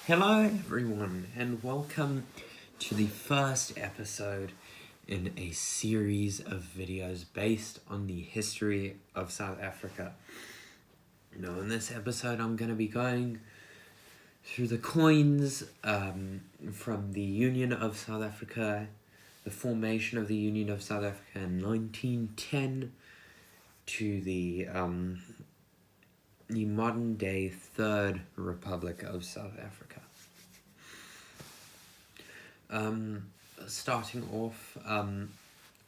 Hello everyone and welcome to the first episode in a series of videos based on the history of South Africa. Now in this episode I'm going to be going through the coins from the Union of South Africa, the formation of the Union of South Africa in 1910 to the modern day Third Republic of South Africa. Starting off,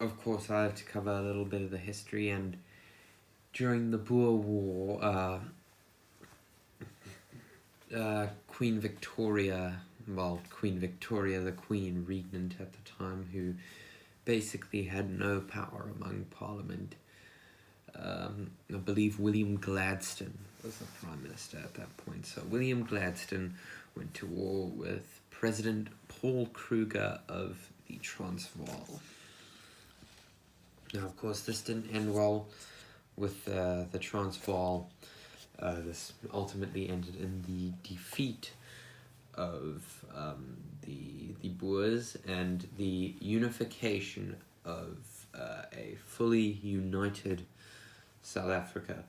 of course I have to cover a little bit of the history, and during the Boer War, Queen Victoria, the Queen Regnant at the time, who basically had no power among Parliament. I believe William Gladstone was the Prime Minister at that point. So William Gladstone went to war with President Paul Kruger of the Transvaal. Now, of course, this didn't end well with the Transvaal. This ultimately ended in the defeat of the Boers and the unification of a fully united South Africa,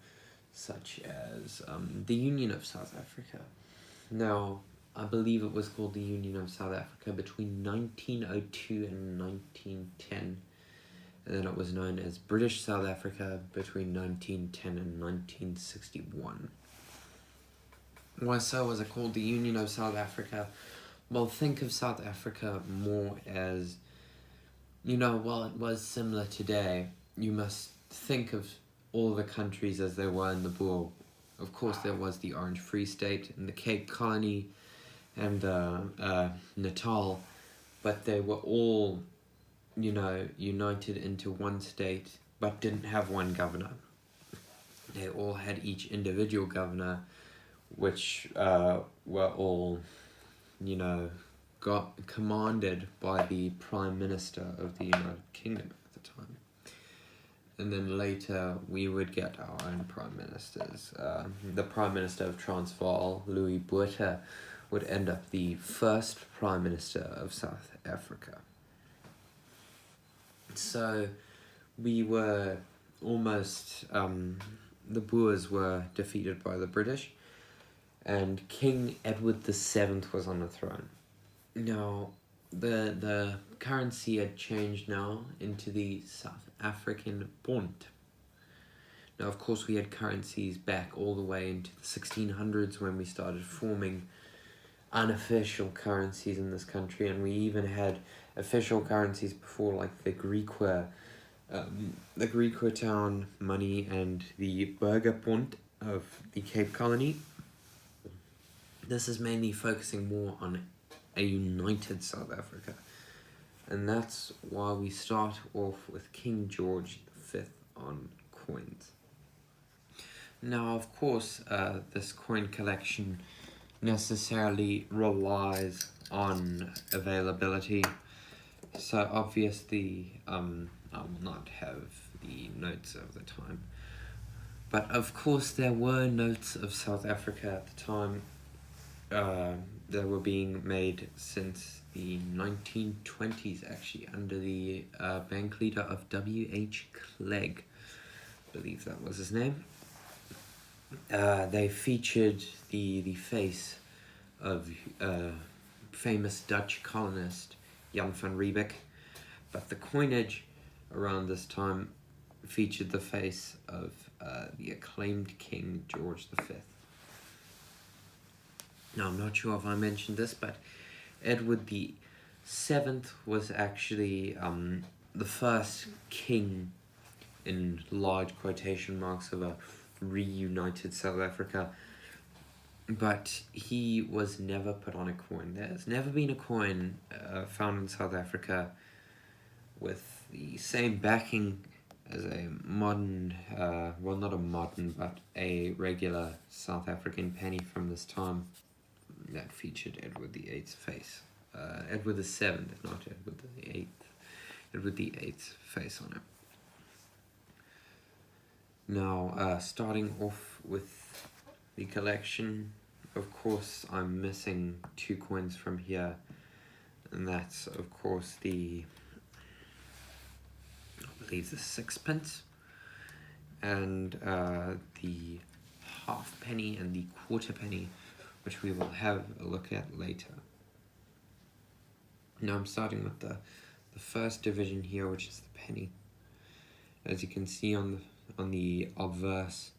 such as the Union of South Africa. Now, I believe it was called the Union of South Africa between 1902 and 1910, and then it was known as British South Africa between 1910 and 1961. Why so was it called the Union of South Africa? Well, think of South Africa more as, while it was similar today, you must think of all the countries as they were in the Boer. Of course, there was the Orange Free State and the Cape Colony and Natal, but they were all, united into one state, but didn't have one governor. They all had each individual governor, which were all, got commanded by the Prime Minister of the United Kingdom at the time. And then later we would get our own prime ministers. The Prime Minister of Transvaal, Louis Botha, would end up the first Prime Minister of South Africa. So we were almost, the Boers were defeated by the British, and King Edward VII was on the throne. Now, the currency had changed now into the South African Rand. Now, of course, we had currencies back all the way into the 1600s when we started forming unofficial currencies in this country, and we even had official currencies before, like the Griqua town money and the Burger Pond of the Cape Colony. This is mainly focusing more on a united South Africa, and that's why we start off with King George V on coins. Now, of course, this coin collection necessarily relies on availability, so obviously I will not have the notes of the time, but of course there were notes of South Africa at the time. They were being made since the 1920s, actually, under the bank leader of W.H. Clegg. I believe that was his name. They featured the face of famous Dutch colonist Jan van Riebeeck, but the coinage around this time featured the face of the acclaimed King George V. Now, I'm not sure if I mentioned this, but Edward VII was actually the first king, in large quotation marks, of a reunited South Africa, but he was never put on a coin. There's never been a coin found in South Africa with the same backing as a modern, well, not a modern, but a regular South African penny from this time that featured Edward VIII's face. Edward VII, not Edward VIII. Edward VIII's face on it. Now, starting off with the collection, of course, I'm missing 2 coins from here, and that's, of course, I believe the 6pence, and the halfpenny and the quarterpenny, which we will have a look at later. Now I'm starting with the first division here, which is the penny. As you can see on the obverse,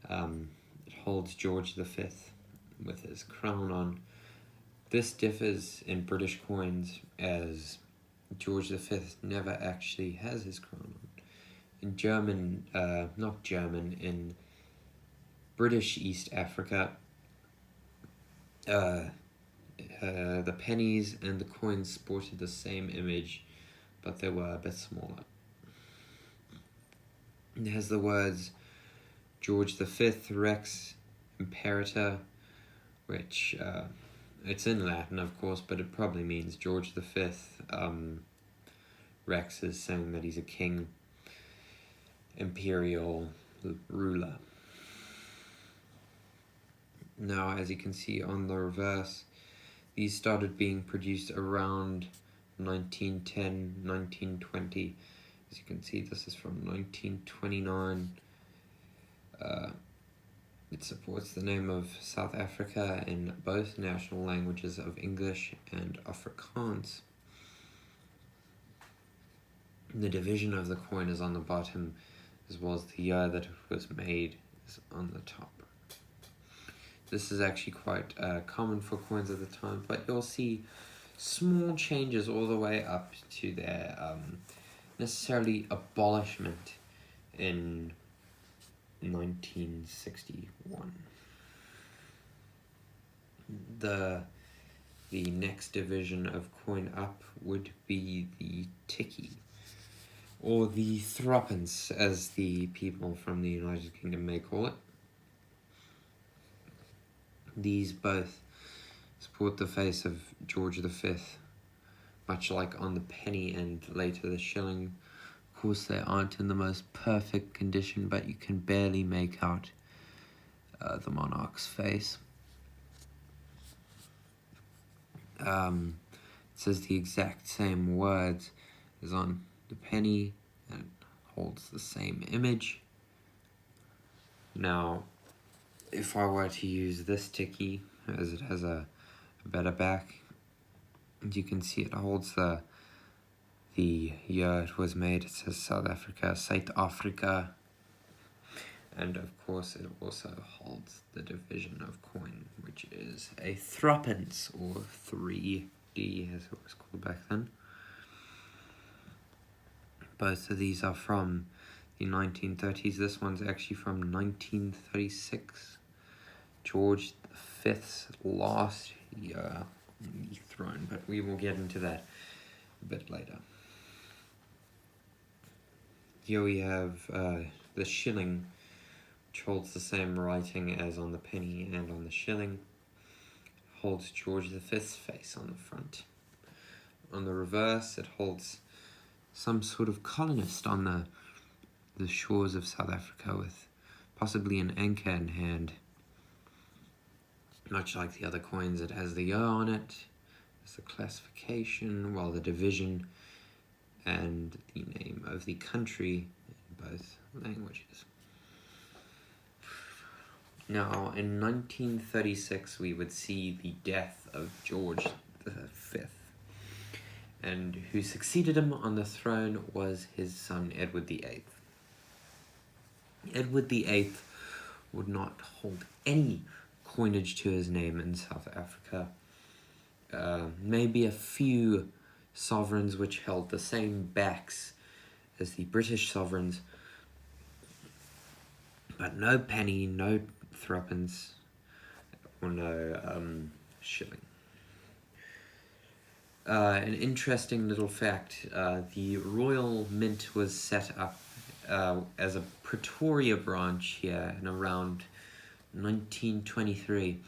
it holds George V with his crown on. This differs in British coins, as George V never actually has his crown on. In British East Africa, the pennies and the coins sported the same image, but they were a bit smaller. It has the words George V, Rex Imperator, which it's in Latin, of course, but it probably means George V. Rex is saying that he's a king, imperial ruler. Now, as you can see on the reverse, these started being produced around 1910, 1920. As you can see, this is from 1929. It supports the name of South Africa in both national languages of English and Afrikaans. The division of the coin is on the bottom, as well as the year that it was made is on the top. This is actually quite common for coins at the time, but you'll see small changes all the way up to their necessarily abolishment in 1961. The next division of coin up would be the tikkie, or the threepence, as the people from the United Kingdom may call it. These both support the face of George V, much like on the penny and later the shilling. Of course, they aren't in the most perfect condition, but you can barely make out the monarch's face. It says the exact same words as on the penny and holds the same image. Now, if I were to use this tikkie, as it has a better back, you can see it holds the year it was made. It says South Africa, Suid-Afrika, and of course it also holds the division of coin, which is a threepence, or 3D as it was called back then. Both of these are from the 1930s. This one's actually from 1936. George V's last year on the throne, but we will get into that a bit later. Here we have the shilling, which holds the same writing as on the penny and on the shilling. Holds George V's face on the front. On the reverse, it holds some sort of colonist on the shores of South Africa with possibly an anchor in hand. Much like the other coins, it has the year on it, it's the classification, while the division and the name of the country in both languages. Now, in 1936, we would see the death of George V, and who succeeded him on the throne was his son, Edward VIII. Edward VIII would not hold any coinage to his name in South Africa. Maybe a few sovereigns which held the same backs as the British sovereigns, but no penny, no threepence, or no shilling. An interesting little fact, the Royal Mint was set up as a Pretoria branch here in around 1923,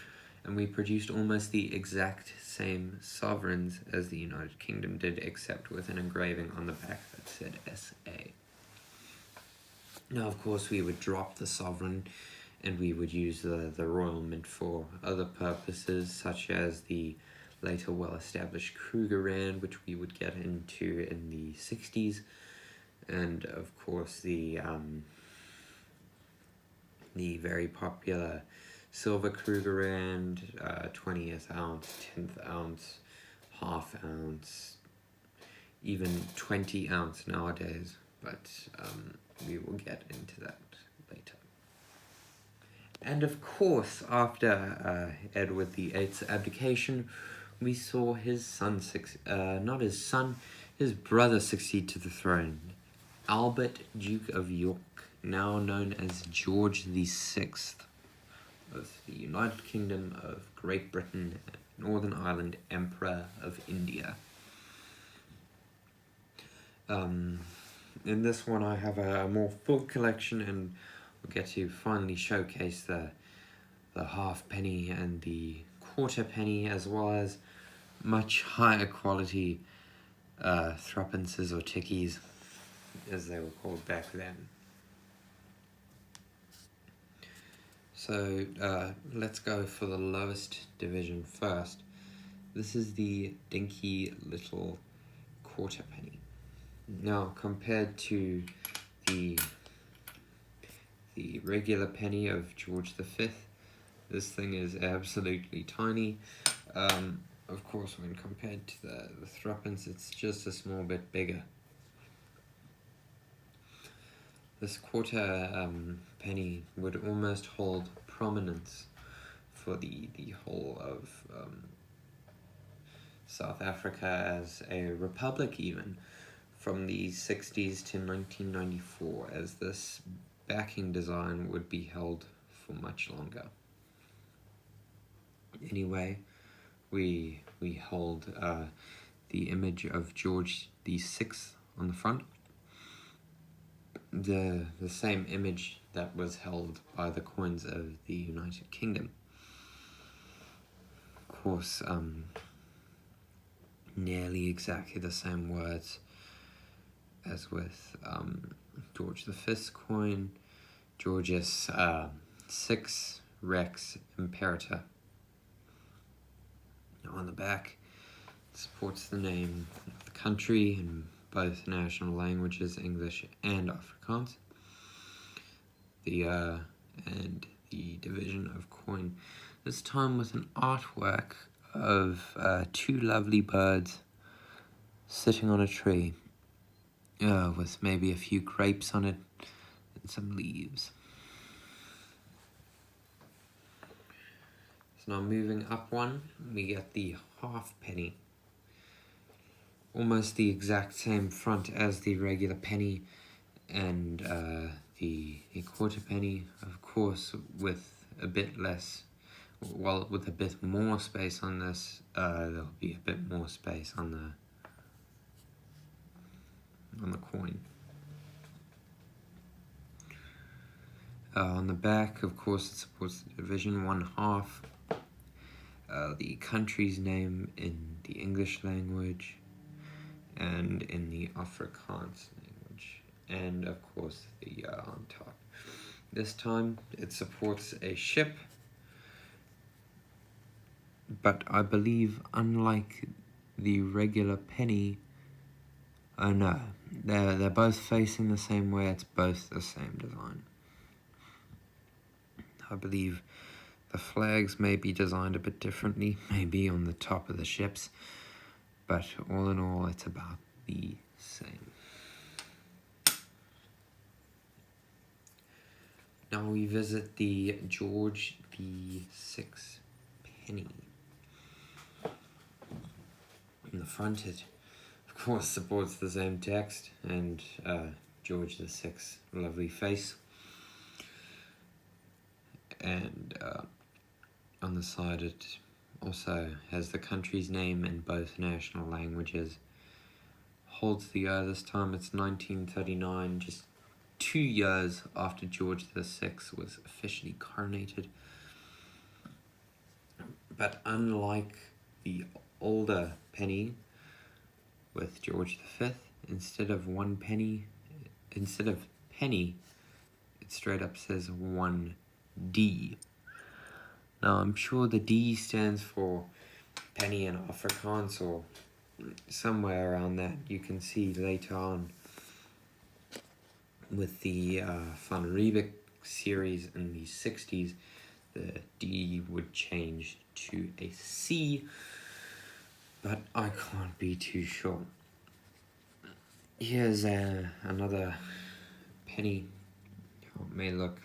and we produced almost the exact same sovereigns as the United Kingdom did, except with an engraving on the back that said SA. Now, of course, we would drop the sovereign and we would use the Royal Mint for other purposes, such as the later well-established Kruger Rand, which we would get into in the 60s, and of course the very popular silver Kruger Rand, 20th ounce, 10th ounce, half ounce, even 20 ounce nowadays, but we will get into that later. And of course, after Edward VIII's abdication, we saw his son, his brother succeed to the throne, Albert, Duke of York, now known as George VI of the United Kingdom of Great Britain, Northern Ireland, Emperor of India. In this one I have a more full collection, and we'll get to finally showcase the halfpenny and the quarter penny, as well as much higher quality threepences or tickies, as they were called back then. So let's go for the lowest division first. This is the dinky little quarter penny. Now, compared to the regular penny of George V, this thing is absolutely tiny. Of course, when compared to the threepence, it's just a small bit bigger. This quarter penny would almost hold prominence for the whole of South Africa as a republic, even from the 60s to 1994, as this backing design would be held for much longer. Anyway, we hold the image of George VI on the front, the same image that was held by the coins of the United Kingdom. Of course, nearly exactly the same words as with George V's coin, Georgius VI Rex Imperator. Now on the back, it supports the name of the country in both national languages, English and Afrikaans. And the division of coin, this time with an artwork of two lovely birds sitting on a tree, with maybe a few grapes on it and some leaves. So now moving up one, we get the halfpenny. Almost the exact same front as the regular penny and the quarter penny, of course, with a bit less, well, with a bit more space on this. There'll be a bit more space on the coin. On the back, of course, it supports the division 1/2, the country's name in the English language and in the Afrikaans language, and of course the on top. This time it supports a ship, but I believe, unlike the regular penny, oh no, they're both facing the same way. It's both the same design. I believe the flags may be designed a bit differently, maybe on the top of the ships, but all in all, it's about the same. Now we visit the George VI penny. In the front, it of course supports the same text and George VI lovely face. And on the side, it also has the country's name in both national languages. Holds the year, this time it's 1939, just 2 years after George VI was officially coronated. But unlike the older penny with George V, instead of penny, it straight up says 1 D. Now I'm sure the D stands for penny in Afrikaans or somewhere around that. You can see later on with the Van Riebeck series in the 60s, the D would change to a C, but I can't be too sure. Here's another penny. How it may look.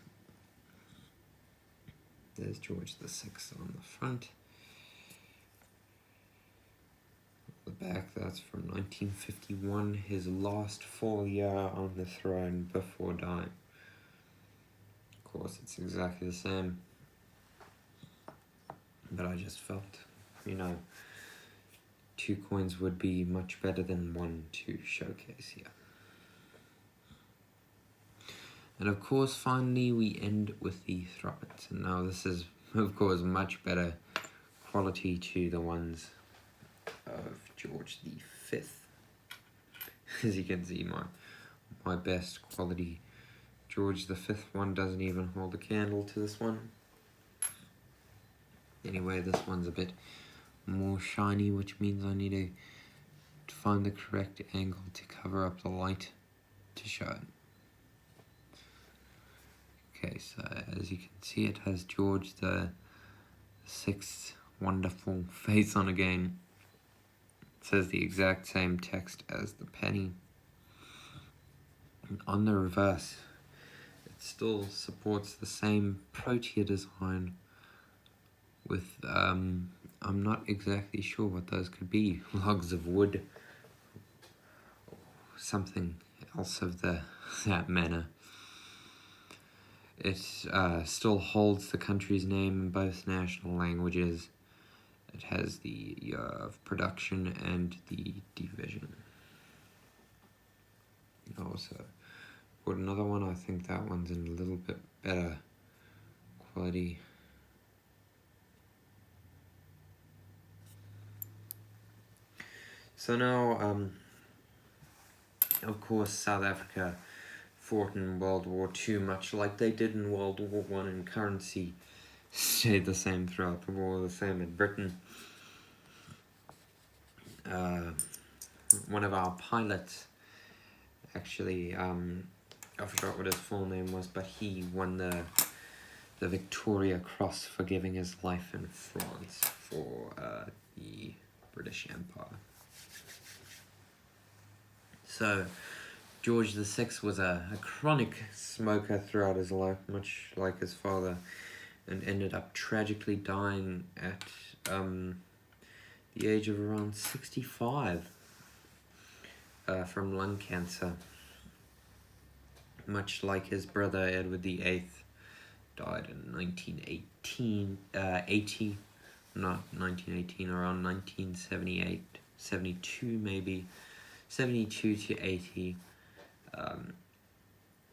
There's George VI on the front. The back, that's from 1951, his last full year on the throne before dying. Of course, it's exactly the same. But I just felt, two coins would be much better than one to showcase here. And of course, finally, we end with the Thruppets. And now this is, of course, much better quality to the ones of George V. As you can see, my best quality George V one doesn't even hold a candle to this one. Anyway, this one's a bit more shiny, which means I need to find the correct angle to cover up the light to show it. Okay, so as you can see, it has George the Sixth's wonderful face on again. It says the exact same text as the penny. And on the reverse, it still supports the same protea design with, I'm not exactly sure what those could be. Logs of wood, or something else of that manner. It still holds the country's name in both national languages. It has the year of production and the division. Also, bought another one. I think that one's in a little bit better quality. So now, of course, South Africa fought in World War II, much like they did in World War I, and currency stayed the same throughout the war, the same in Britain. One of our pilots, actually, I forgot what his full name was, but he won the Victoria Cross for giving his life in France for the British Empire. So, George VI was a chronic smoker throughout his life, much like his father, and ended up tragically dying at the age of around 65 from lung cancer. Much like his brother Edward VIII died in 1980, not 1918, around 1978, 72 maybe, 72 to 80.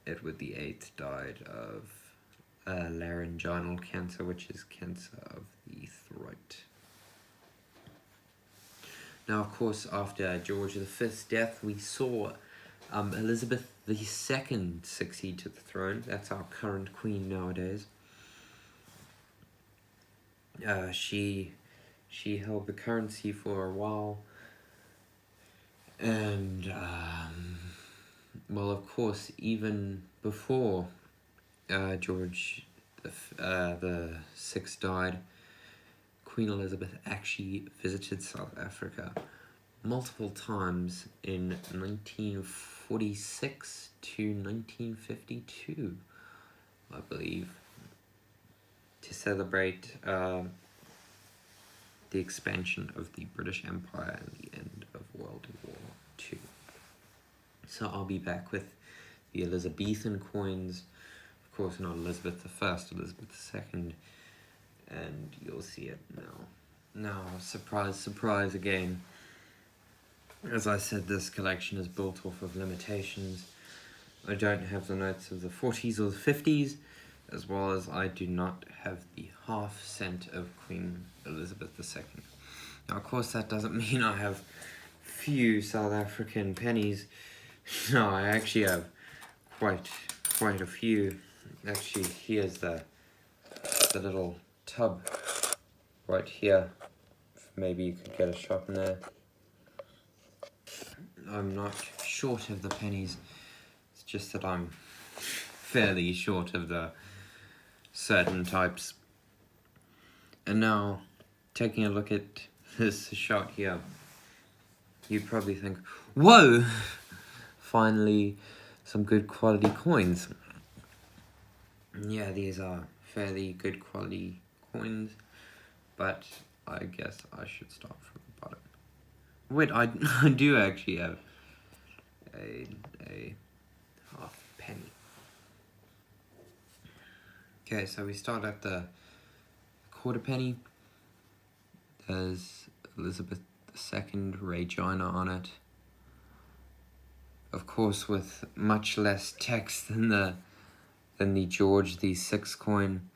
Edward VIII died of laryngeal cancer, which is cancer of the throat. Now, of course, after George V's death, we saw Elizabeth II succeed to the throne. That's our current queen nowadays. She held the currency for a while, and well, of course, even before George the Sixth died, Queen Elizabeth actually visited South Africa multiple times in 1946 to 1952, I believe, to celebrate the expansion of the British Empire and the end of World War II. So I'll be back with the Elizabethan coins, of course not Elizabeth I, Elizabeth II, and you'll see it now. Now, surprise, surprise again. As I said, this collection is built off of limitations. I don't have the notes of the 40s or the 50s, as well as I do not have the half cent of Queen Elizabeth II. Now, of course, that doesn't mean I have few South African pennies. No, I actually have quite a few. Actually, here's the the little tub right here. Maybe you could get a shot in there. I'm not short of the pennies. It's just that I'm fairly short of the certain types. And now, taking a look at this shot here, you probably think, whoa! Finally, some good quality coins. Yeah, these are fairly good quality coins, but I guess I should start from the bottom. Wait, I do actually have a half penny. Okay, so we start at the quarter penny. There's Elizabeth II Regina on it. Of course, with much less text than the George VI coin.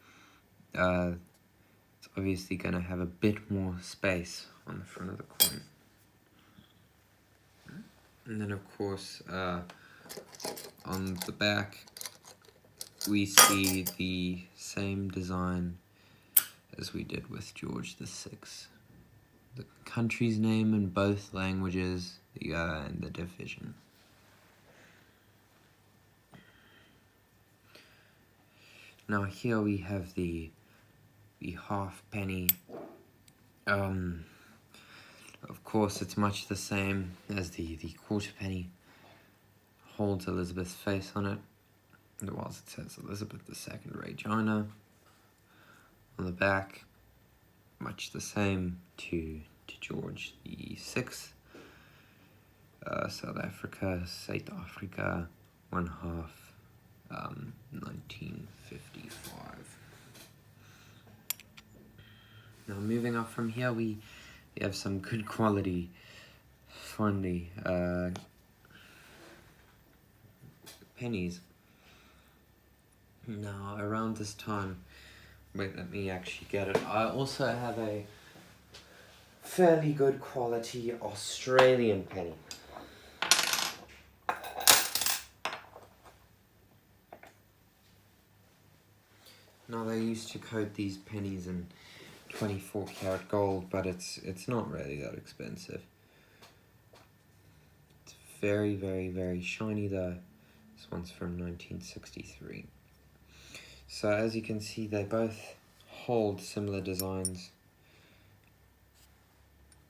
It's obviously going to have a bit more space on the front of the coin. And then, of course, on the back, we see the same design as we did with George VI. The country's name in both languages, the and the division. Now here we have the half penny. Of course, it's much the same as the quarter penny. Holds Elizabeth's face on it, whilst it says Elizabeth II Regina. On the back, much the same to George VI. South Africa, South Africa, 1/2, 1955. Now moving up from here, we have some good quality, finally, pennies. Now around this time, wait, let me actually get it. I also have a fairly good quality Australian penny. Now they used to coat these pennies in 24 karat gold, but it's not really that expensive. It's very, very, very shiny though. This one's from 1963. So as you can see, they both hold similar designs.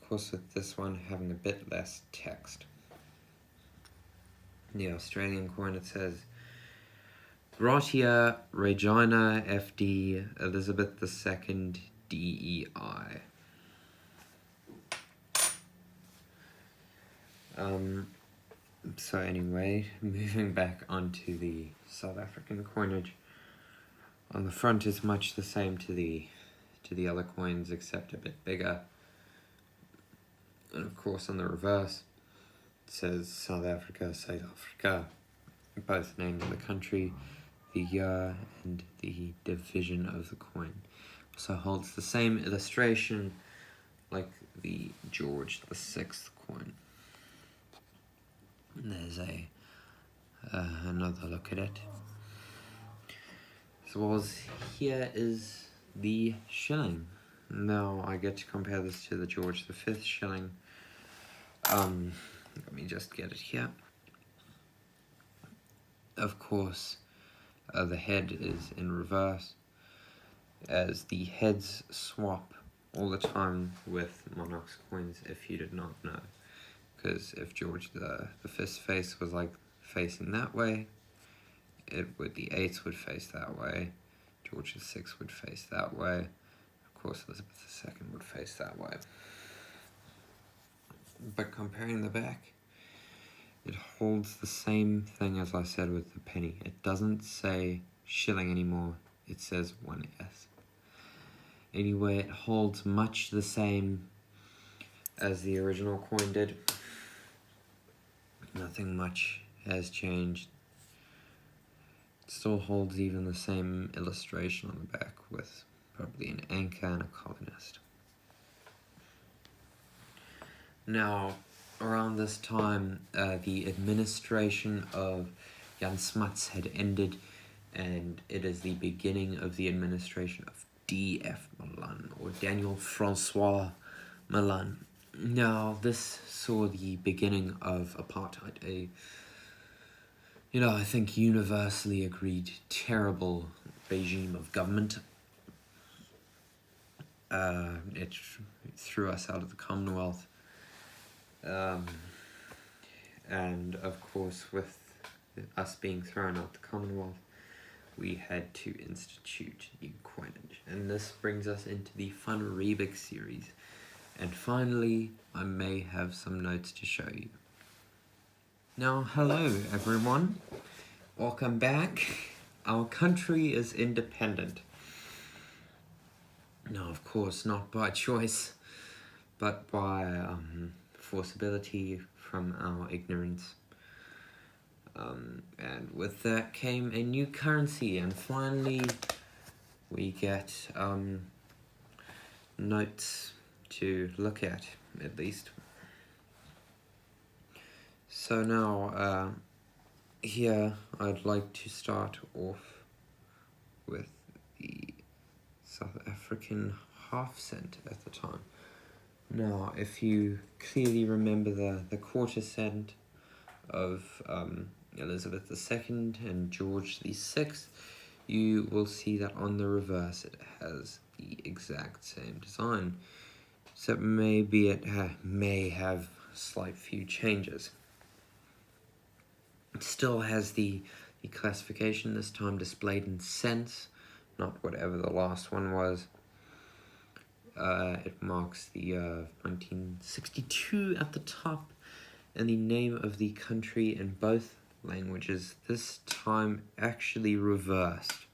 Of course, with this one having a bit less text. In the Australian coin it says Gratia Regina FD Elizabeth II DEI. So anyway, moving back onto the South African coinage. On the front is much the same to the other coins, except a bit bigger. And of course on the reverse it says South Africa, South Africa, both named the country, the year and the division of the coin. So holds the same illustration like the George VI coin. And there's another look at it. So here is the shilling. Now I get to compare this to the George V shilling. Let me just get it here. Of course, the head is in reverse, as the heads swap all the time with monarchs coins, if you did not know. Because if George V's face was like facing that way, the 8s would face that way, George VI would face that way, of course Elizabeth II would face that way. But comparing the back, it holds the same thing as I said with the penny. It doesn't say shilling anymore, it says 1S. Anyway, it holds much the same as the original coin did. Nothing much has changed. It still holds even the same illustration on the back with probably an anchor and a colonist. Now, around this time, the administration of Jan Smuts had ended, and it is the beginning of the administration of D.F. Malan, or Daniel Francois Malan. Now, this saw the beginning of apartheid, I think universally agreed terrible regime of government. It threw us out of the Commonwealth. And of course, with us being thrown out the Commonwealth, we had to institute new coinage. And this brings us into the Van Riebeeck series. And finally, I may have some notes to show you. Now, hello everyone. Welcome back. Our country is independent. Now, of course, not by choice, but by forcibility from our ignorance. And with that came a new currency, and finally we get notes to look at least. So now, here I'd like to start off with the South African half cent at the time. Now, if you clearly remember the quarter cent of Elizabeth II and George VI, you will see that on the reverse it has the exact same design. So maybe it may have slight few changes. It still has the classification, this time displayed in cents, not whatever the last one was. It marks the 1962 at the top, and the name of the country in both languages, this time actually reversed.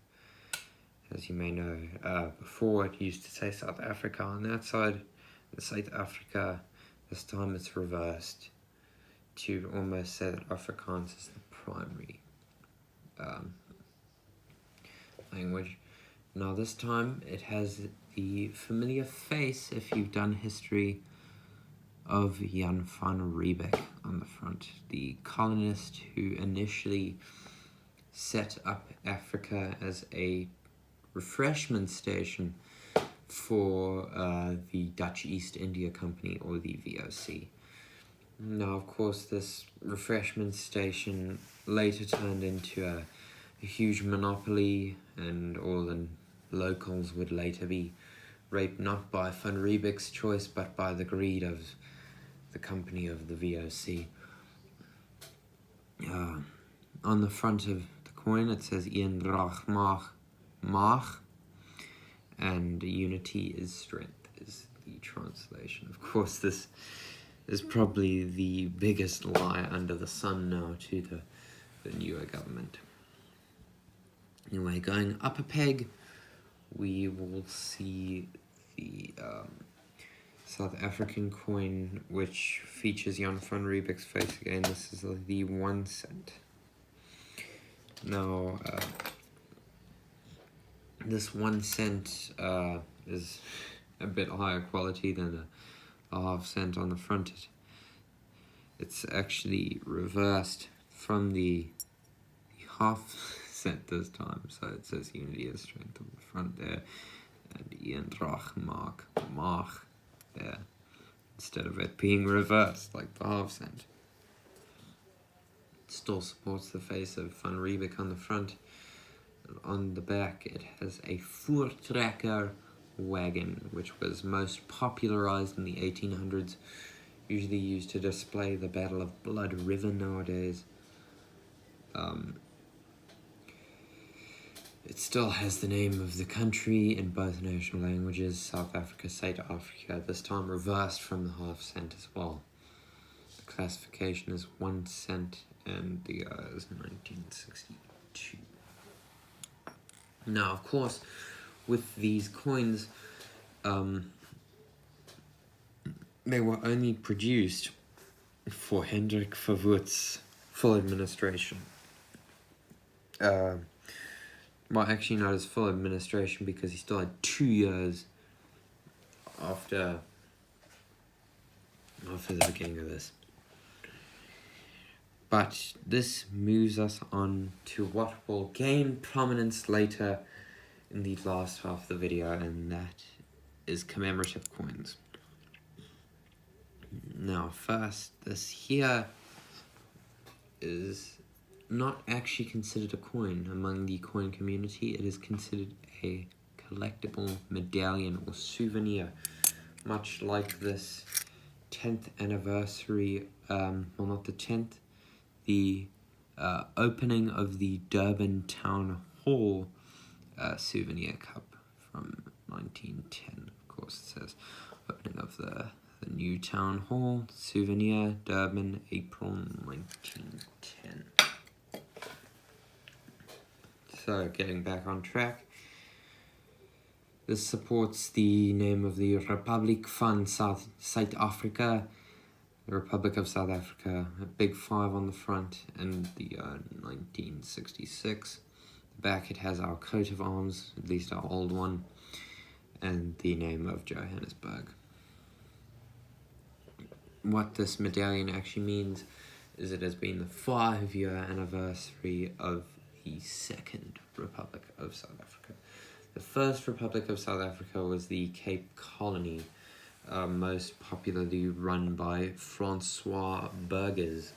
As you may know, before it used to say South Africa on that side, and South Africa, this time it's reversed to almost say that Afrikaans is the primary language. Now this time it has the familiar face, if you've done history, of Jan van Riebeeck on the front, the colonist who initially set up Africa as a refreshment station for the Dutch East India Company, or the VOC. Now, of course, this refreshment station later turned into a huge monopoly, and all the locals would later be raped not by Van Riebeeck's choice, but by the greed of the company of the VOC. On the front of the coin it says Eendracht Maag, and unity is strength is the translation. Of course, this is probably the biggest lie under the sun now to the newer government. Anyway, going up a peg, we will see the South African coin, which features Jan van Riebeeck's face again. This is the 1 cent. Now, this 1 cent is a bit higher quality than a half cent on the front. It's actually reversed from the half cent this time, so it says unity is strength on the front there, and Eendracht Maag there, instead of it being reversed like the half cent. It still supports the face of Van Riebeeck on the front. And on the back it has a Voortrekker wagon, which was most popularized in the 1800s, usually used to display the Battle of Blood River nowadays. It still has the name of the country in both national languages, South Africa, South Africa, this time reversed from the half cent as well. The classification is 1 cent, and the year is 1962. Now, of course, with these coins, they were only produced for Hendrik Verwoerd's full administration. Well, actually not his full administration, because he still had 2 years after the beginning of this. But this moves us on to what will gain prominence later in the last half of the video, and that is commemorative coins. Now first, this here is not actually considered a coin among the coin community. It is considered a collectible medallion or souvenir, much like this 10th anniversary, well, not the 10th, the opening of the Durban Town Hall souvenir cup from 1910. Of course, it says opening of the new town hall souvenir, Durban, April 1910. So, getting back on track, this supports the name of the Republiek van South Africa, the Republic of South Africa, a big 5 on the front, and the 1966. The back, it has our coat of arms, at least our old one, and the name of Johannesburg. What this medallion actually means is it has been the 5-year anniversary of the Second Republic of South Africa. The First Republic of South Africa was the Cape Colony, most popularly run by Francois Burgers,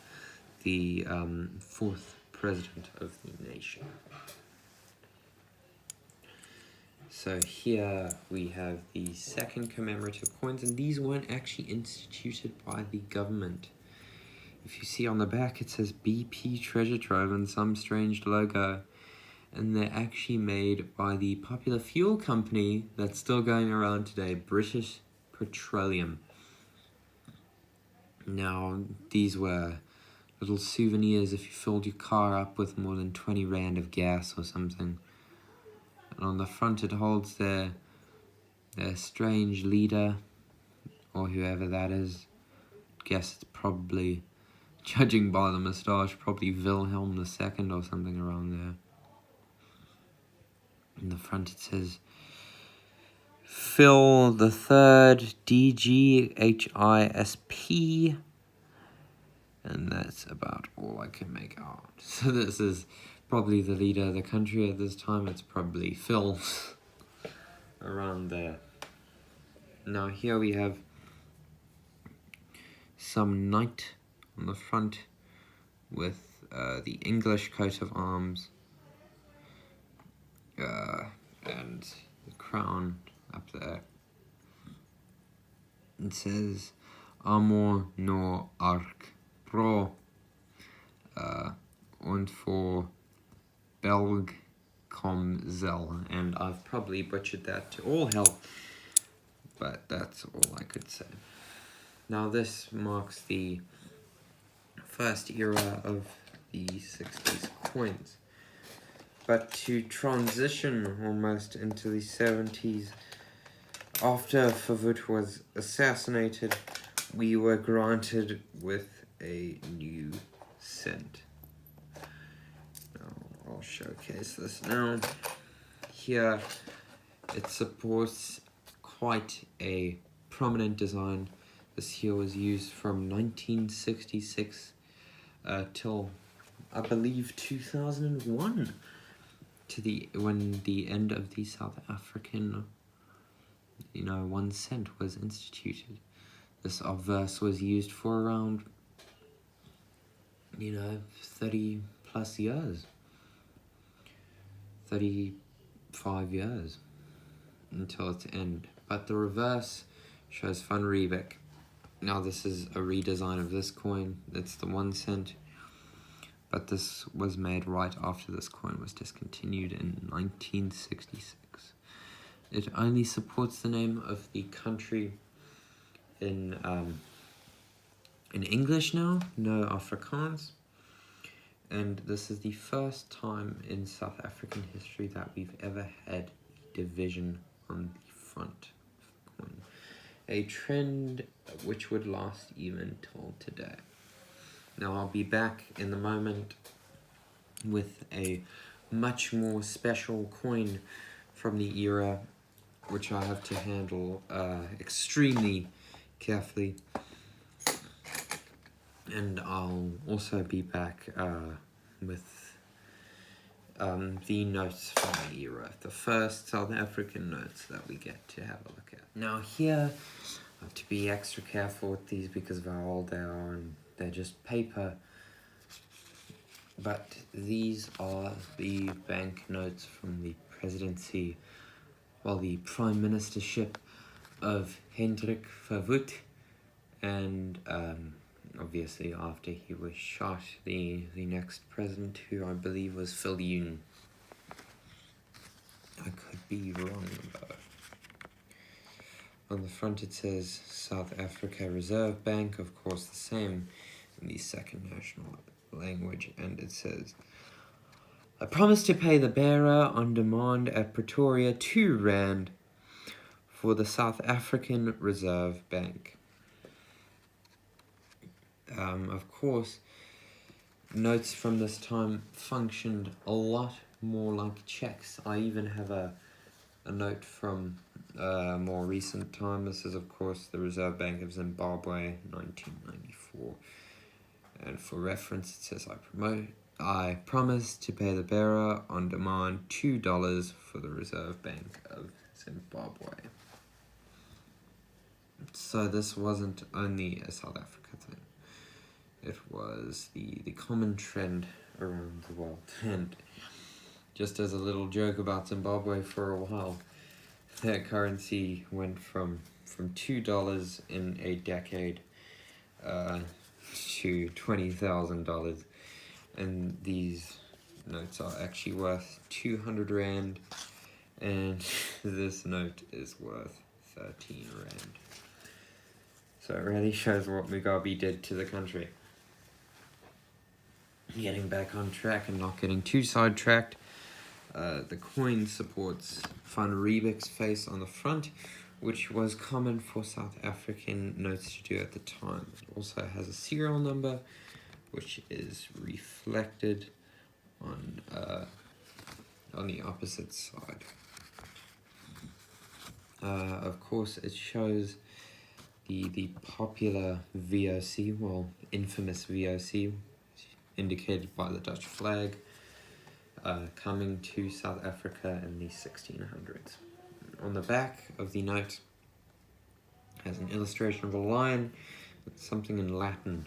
the 4th president of the nation. So here we have the second commemorative coins, and these weren't actually instituted by the government. If you see on the back, it says BP Treasure Trove and some strange logo, and they're actually made by the popular fuel company that's still going around today, British Petroleum. Now, these were little souvenirs if you filled your car up with more than 20 rand of gas or something. And on the front it holds their strange leader, or whoever that is. Guess it's probably, judging by the moustache, probably Wilhelm II or something around there. In the front it says Phil the Third, DGHISP, and that's about all I can make out. So this is probably the leader of the country at this time. It's probably Phil around there. Now here we have some knight on the front with the English coat of arms and the crown up there. It says Amor no Ark Pro und for Belg com Zel, and I've probably butchered that to all hell, but that's all I could say. Now this marks the first era of the 60s coins, but to transition almost into the 70s, after Verwoerd was assassinated, we were granted with a new cent. I'll showcase this now. Here it supports quite a prominent design. This here was used from 1966 till I believe 2001, to when the end of the South African 1 cent was instituted. This obverse was used for around 30 plus years. 35 years until its end. But the reverse shows Van Riebeck. Now this is a redesign of this coin. It's the 1 cent. But this was made right after this coin was discontinued in 1966. It only supports the name of the country in English now, no Afrikaans. And this is the first time in South African history that we've ever had a division on the front of the coin. A trend which would last even till today. Now I'll be back in a moment with a much more special coin from the era, which I have to handle extremely carefully. And I'll also be back with the notes from the era, the first South African notes that we get to have a look at. Now here, I have to be extra careful with these because of how old they are and they're just paper. But these are the banknotes from the presidency, well, the prime ministership of Hendrik Verwoerd, and obviously after he was shot, the next president, who I believe was Viljoen. I could be wrong though. On the front it says South Africa Reserve Bank, of course the same in the second national language, and it says, I promise to pay the bearer on demand at Pretoria R2 for the South African Reserve Bank. Of course, notes from this time functioned a lot more like checks. I even have a note from a more recent time. This is, of course, the Reserve Bank of Zimbabwe, 1994. And for reference, it says, I promise to pay the bearer on demand $2 for the Reserve Bank of Zimbabwe. So this wasn't only a South Africa thing. It was the common trend around the world. And just as a little joke about Zimbabwe, for a while, their currency went from $2 in a decade to $20,000. And these notes are actually worth 200 Rand, and this note is worth 13 Rand. So it really shows what Mugabe did to the country. Getting back on track and not getting too sidetracked, the coin supports Van Riebeck's face on the front, which was common for South African notes to do at the time. It also has a serial number, which is reflected on the opposite side. Of course, it shows the popular VOC, well, infamous VOC, indicated by the Dutch flag, coming to South Africa in the 1600s. On the back of the note has an illustration of a lion with something in Latin.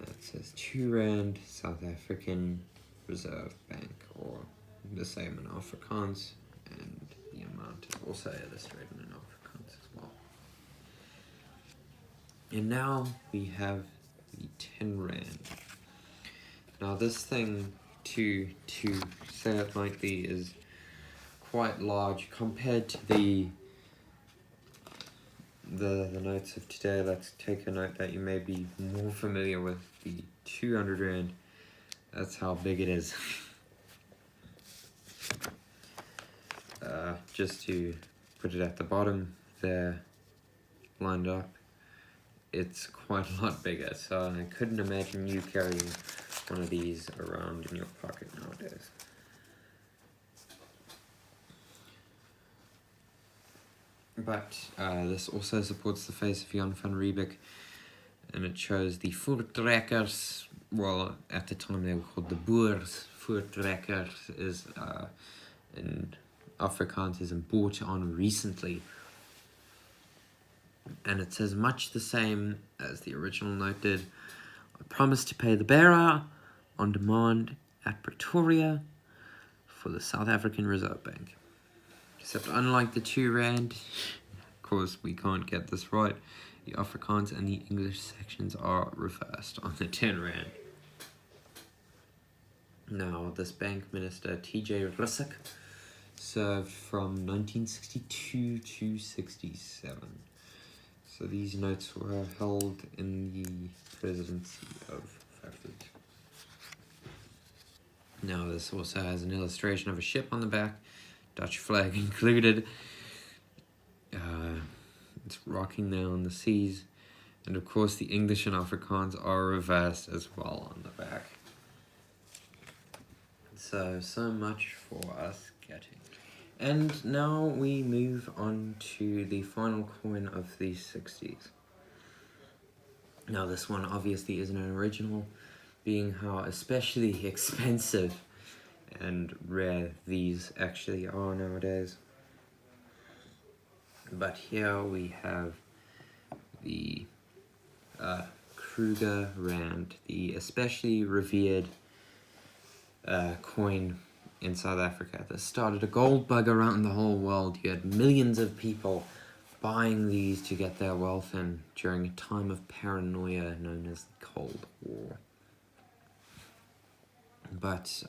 It says 2 Rand, South African Reserve Bank, or the same in Afrikaans, and the amount is also illustrated in Afrikaans as well. And now we have the 10 Rand. Now this thing, to say it lightly, is quite large compared to the notes of today. Let's take a note that you may be more familiar with, the 200 Rand. That's how big it is. Just to put it at the bottom there, lined up, it's quite a lot bigger, so I couldn't imagine you carrying one of these around in your pocket nowadays. But this also supports the face of Jan van Riebeck, and it shows the voortrekkers. Well, at the time they were called the Boers. Voortrekkers is in Afrikaans is bought on recently, and it says much the same as the original note did. I promise to pay the bearer on demand at Pretoria for the South African Reserve Bank. Except unlike the 2 Rand, of course we can't get this right, the Afrikaans and the English sections are reversed on the 10 Rand. Now, this bank minister, T.J. Russak, served from 1962 to 67. So these notes were held in the presidency of Verwoerd. Now this also has an illustration of a ship on the back, Dutch flag included. It's rocking there on the seas. And of course the English and Afrikaans are reversed as well on the back. So much for us getting. And now we move on to the final coin of the 60s. Now this one obviously isn't an original, being how especially expensive and rare these actually are nowadays. But here we have the Kruger Rand, the especially revered coin in South Africa that started a gold bug around the whole world. You had millions of people buying these to get their wealth in during a time of paranoia known as the Cold War. But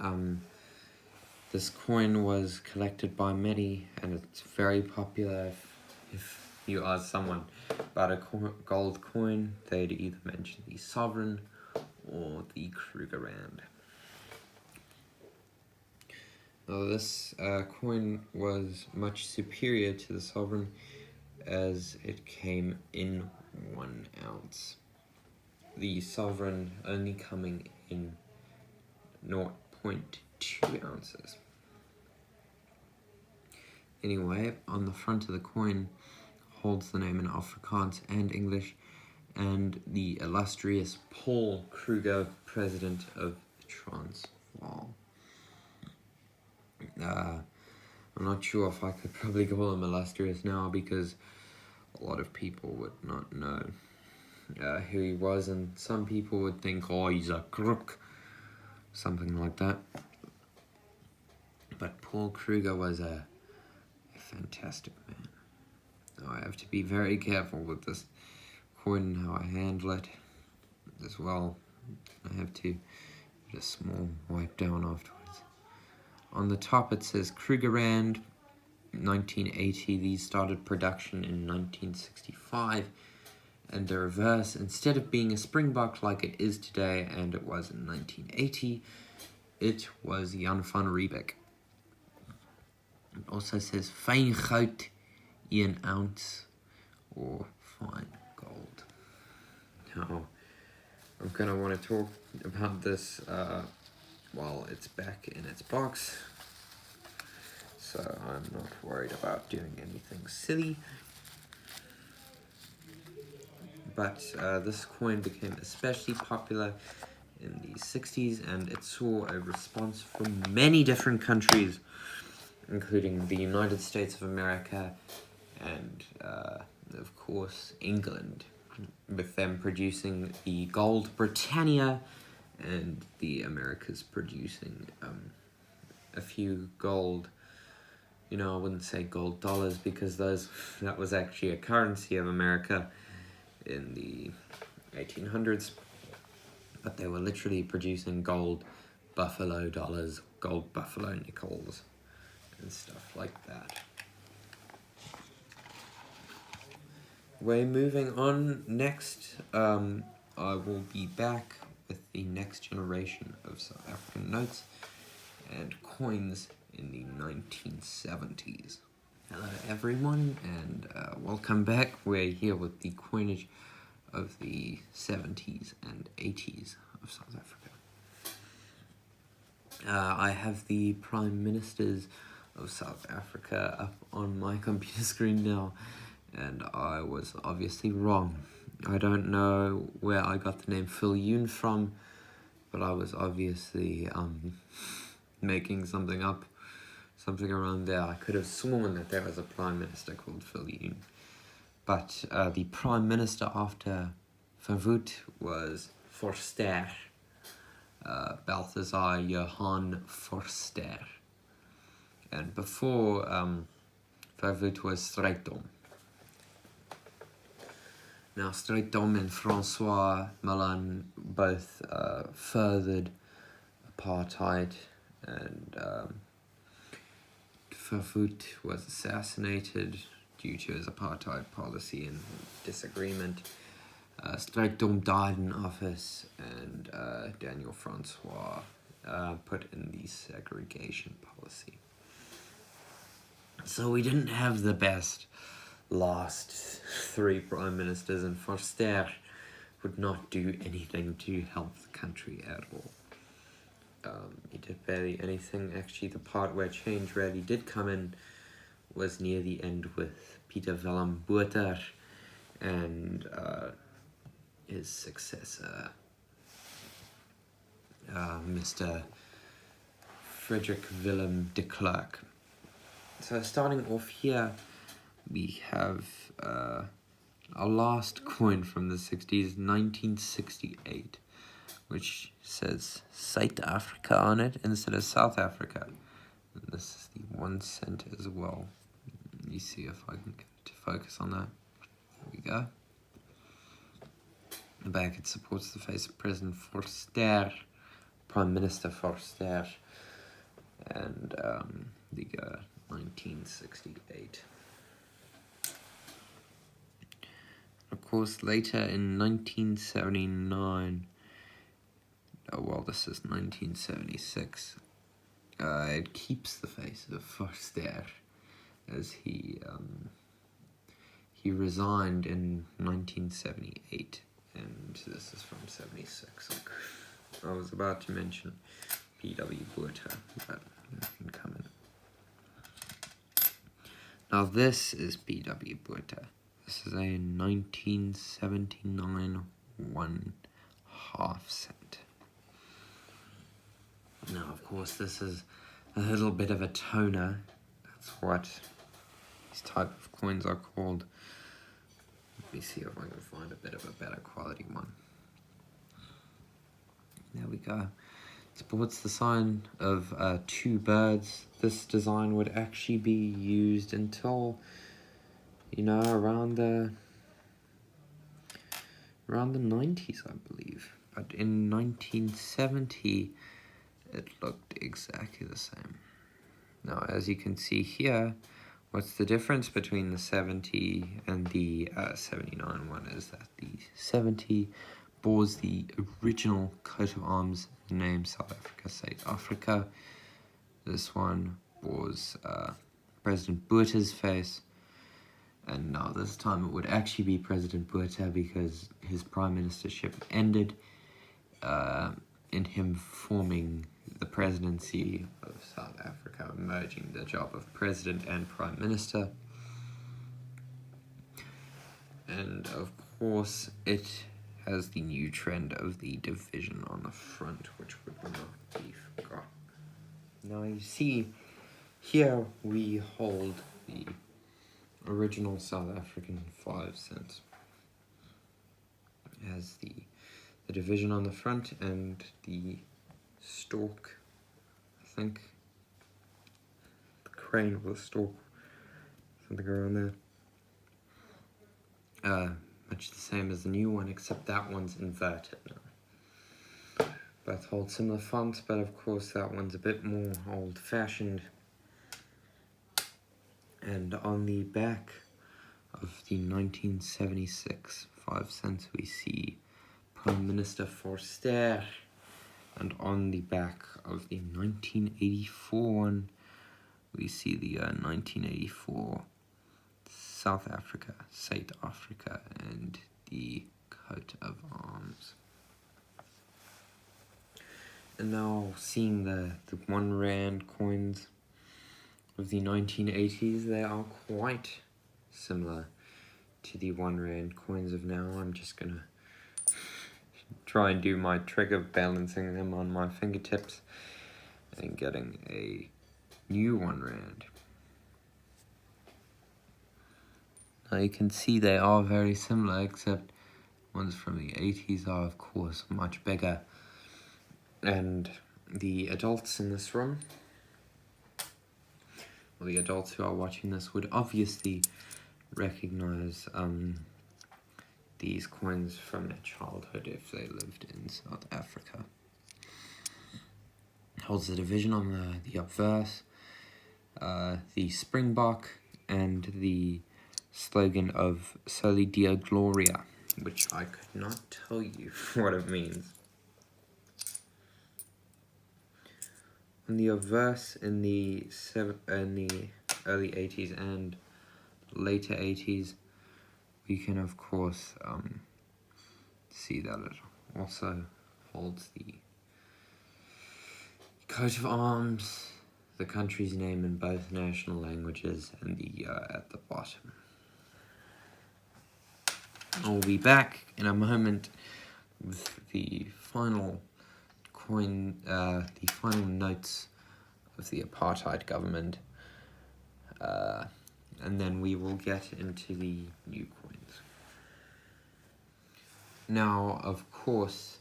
this coin was collected by many, and it's very popular. If you ask someone about a gold coin, they'd either mention the sovereign or the Kruger Rand. Now, this coin was much superior to the sovereign as it came in 1 ounce. The sovereign only coming in 0.2 ounces. Anyway, on the front of the coin holds the name in Afrikaans and English, and the illustrious Paul Kruger, president of Transvaal. I'm not sure if I could probably call him illustrious now, because a lot of people would not know who he was, and some people would think, oh, he's a crook, something like that. But Paul Kruger was a fantastic man. Now, I have to be very careful with this coin and how I handle it as well. I have to get a small wipe down afterwards. On the top it says Kruger Rand, 1980. These started production in 1965. And the reverse, instead of being a springbok like it is today, and it was in 1980, it was Jan van Riebeck. It also says fine goud, 1 ounce, or fine gold. Now, I'm going to want to talk about this while it's back in its box, so I'm not worried about doing anything silly. But this coin became especially popular in the 60s, and it saw a response from many different countries, including the United States of America and, of course, England, with them producing the gold Britannia and the Americas producing a few gold, I wouldn't say gold dollars, because that was actually a currency of America in the 1800s, but they were literally producing gold buffalo dollars, gold buffalo nickels, and stuff like that. We're moving on. Next, I will be back with the next generation of South African notes and coins in the 1970s. Hello everyone, and welcome back. We're here with the coinage of the 70s and 80s of South Africa. I have the Prime Ministers of South Africa up on my computer screen now, and I was obviously wrong. I don't know where I got the name Viljoen from, but I was obviously making something up, something around there. I could have sworn that there was a Prime Minister called Viljoen. But the Prime Minister after Van Voet was Forster, Balthazar Johan Forster. And before Van Voet was Strijdom. Now, Strijdom and Francois Malan both furthered apartheid, and Van Voet was assassinated due to his apartheid policy and disagreement. Strijdom died in office, and Daniel Francois put in the segregation policy. So we didn't have the best last 3 prime ministers, and Forster would not do anything to help the country at all. He did barely anything. Actually, the part where change really did come in was near the end with Pieter Willem Botha and his successor, Mr. Frederick Willem de Klerk. So starting off here, we have our last coin from the 60s, 1968, which says South Africa on it instead of South Africa. And this is the 1 cent as well. Let me see if I can get it to focus on that. There we go. The back, it supports the face of President Forster, Prime Minister Forster, and the 1968. Of course, later in 1979, oh well, this is 1976, it keeps the face of Forster as he resigned in 1978, and this is from 76. I was about to mention P.W. Botha, but that can come in. Now this is P.W. Botha. This is a 1979 1/2 cent. Now, of course, this is a little bit of a toner. That's what these type of coins are called. Let me see if I can find a bit of a better quality one. There we go. Supports the sign of 2 birds. This design would actually be used until, you know, around the 90s, I believe. But in 1970, it looked exactly the same. Now, as you can see here, what's the difference between the 70 and the 79 one is that the 70 bores the original coat of arms, the name South Africa, South Africa. This one bores President Botha's face, and now this time it would actually be President Botha because his prime ministership ended in him forming the presidency of South Africa, merging the job of president and prime minister. And of course it has the new trend of the division on the front, which would not be forgotten. Now you see, here we hold the original South African 5 cents. It has the division on the front and the stalk, I think, the crane of the stalk, something around there. Much the same as the new one, except that one's inverted now. Both hold similar fonts, but of course that one's a bit more old-fashioned. And on the back of the 1976 5 cents, we see Prime Minister Forster. And on the back of the 1984 one, we see the 1984 South Africa, South Africa, and the coat of arms. And now seeing the 1 rand coins of the 1980s, they are quite similar to the 1 rand coins of now. I'm just gonna try and do my trick of balancing them on my fingertips and getting a new 1 rand. Now you can see they are very similar, except ones from the 80s are of course much bigger. And the adults in this room, well, the adults who are watching this would obviously recognize these coins from their childhood if they lived in South Africa. It holds the division on the obverse, the springbok, and the slogan of Soli Deo Gloria, which I could not tell you what it means. On the obverse in the early 80s and later 80s, we can of course see that it also holds the coat of arms, the country's name in both national languages, and the year at the bottom. I'll be back in a moment with the final coin, the final notes of the apartheid government. And then we will get into the new coins. Now, of course,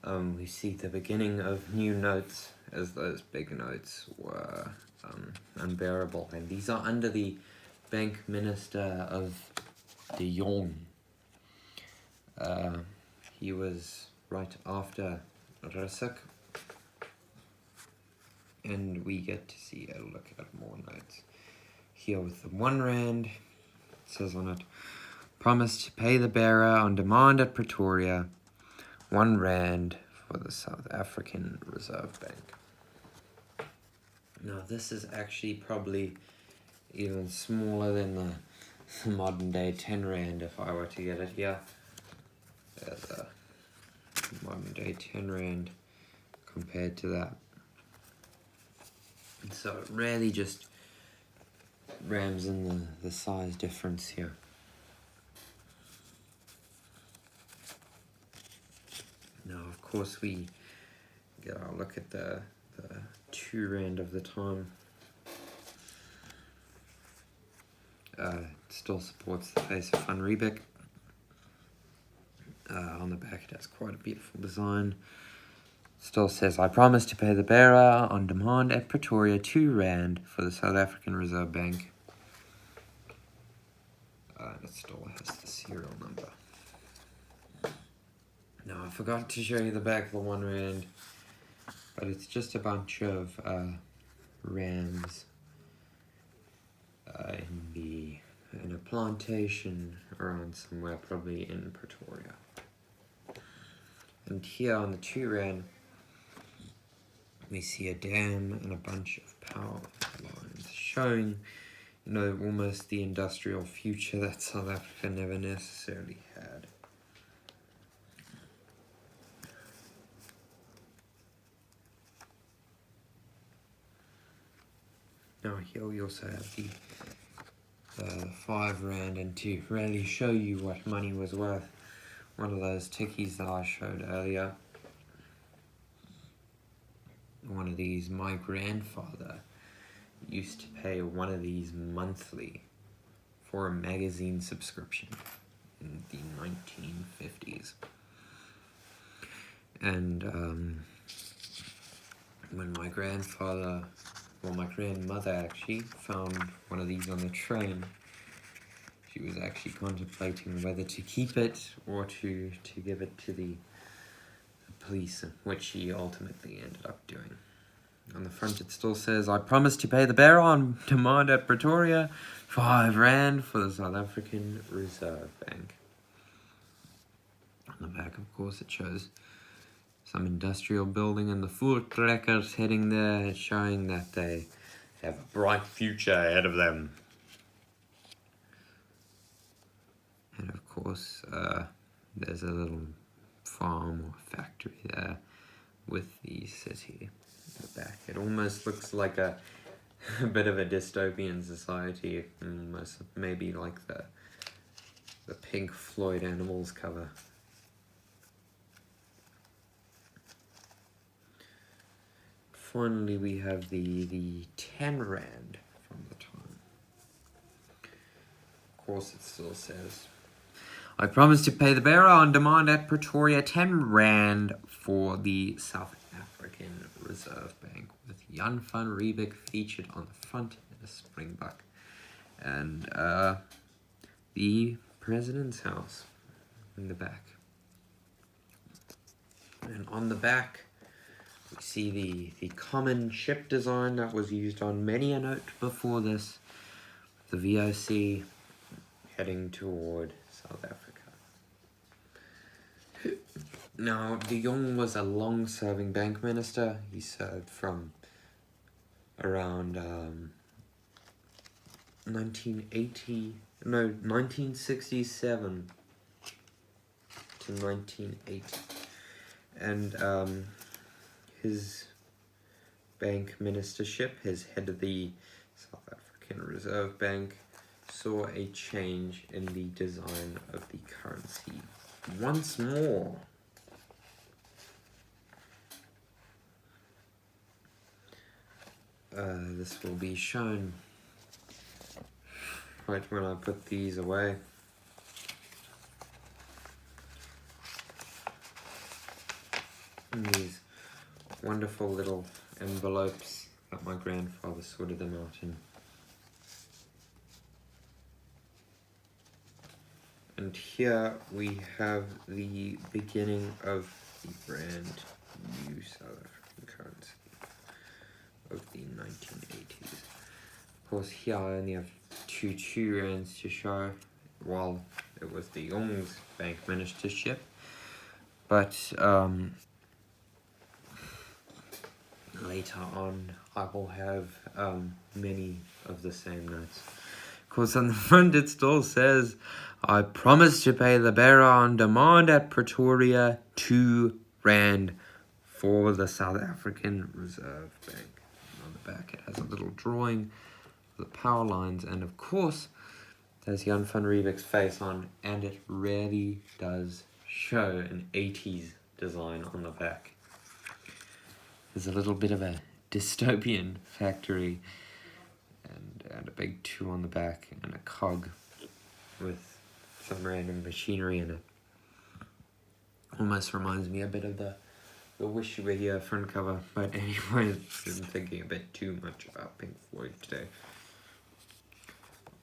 we see the beginning of new notes, as those big notes were unbearable. And these are under the bank minister of de Jong. He was right after Rusik. And we get to see a look at more notes. Here with the R1, it says on it, promise to pay the bearer on demand at Pretoria, R1 for the South African Reserve Bank. Now this is actually probably even smaller than the modern day R10 if I were to get it here. There's a modern day R10 compared to that. And so it really just rams in the size difference here. Now, of course, we get our look at the R2 of the time. It still supports the face of Van Riebeck. On the back, it has quite a beautiful design. Still says, I promise to pay the bearer on demand at Pretoria R2 for the South African Reserve Bank. It still has the serial number. Now, I forgot to show you the back of the R1, but it's just a bunch of rams in a plantation around somewhere, probably in Pretoria. And here on the R2, we see a dam and a bunch of power lines showing, you know, almost the industrial future that South Africa never necessarily had. Now here we also have the R5, and to really show you what money was worth, one of those tickies that I showed earlier. One of these, my grandfather used to pay one of these monthly for a magazine subscription in the 1950s. And when my grandfather, well, my grandmother actually found one of these on the train, she was actually contemplating whether to keep it or to give it to the police, which she ultimately ended up doing. On the front it still says, I promise to pay the bearer on demand at Pretoria, R5 for the South African Reserve Bank. On the back, of course, it shows some industrial building and the voortrekkers heading there, showing that they have a bright future ahead of them. And of course, there's a little farm or factory there with the city in the back. It almost looks like a bit of a dystopian society, almost maybe like the Pink Floyd Animals cover. Finally, we have the R10 from the time. Of course, it still says, I promise to pay the bearer on demand at Pretoria R10 for the South African Reserve Bank, with Jan van Riebeck featured on the front in a springbuck. And the President's house in the back. And on the back, we see the common ship design that was used on many a note before this, the VOC heading toward South Africa. Now, de Jong was a long-serving bank minister. He served from around 1967 to 1980. And his bank ministership, his head of the South African Reserve Bank, saw a change in the design of the currency once more. this will be shown right when I put these away. In these wonderful little envelopes that my grandfather sorted them out in. And here we have the beginning of the brand new South African currency of the 1980s. Of course, here I only have two 2 rands to show, while it was de Jong's bank ministership. But later on, I will have many of the same notes. Of course, on the front it still says, I promise to pay the bearer on demand at Pretoria 2 rand for the South African Reserve Bank. And on the back it has a little drawing of the power lines, and of course there's Jan van Riebeck's face on, and it really does show an 80s design on the back. There's a little bit of a dystopian factory and a big 2 on the back and a cog with some random machinery in it. Almost reminds me a bit of the Wish You Were Here front cover, but anyway, I'm thinking a bit too much about Pink Floyd today.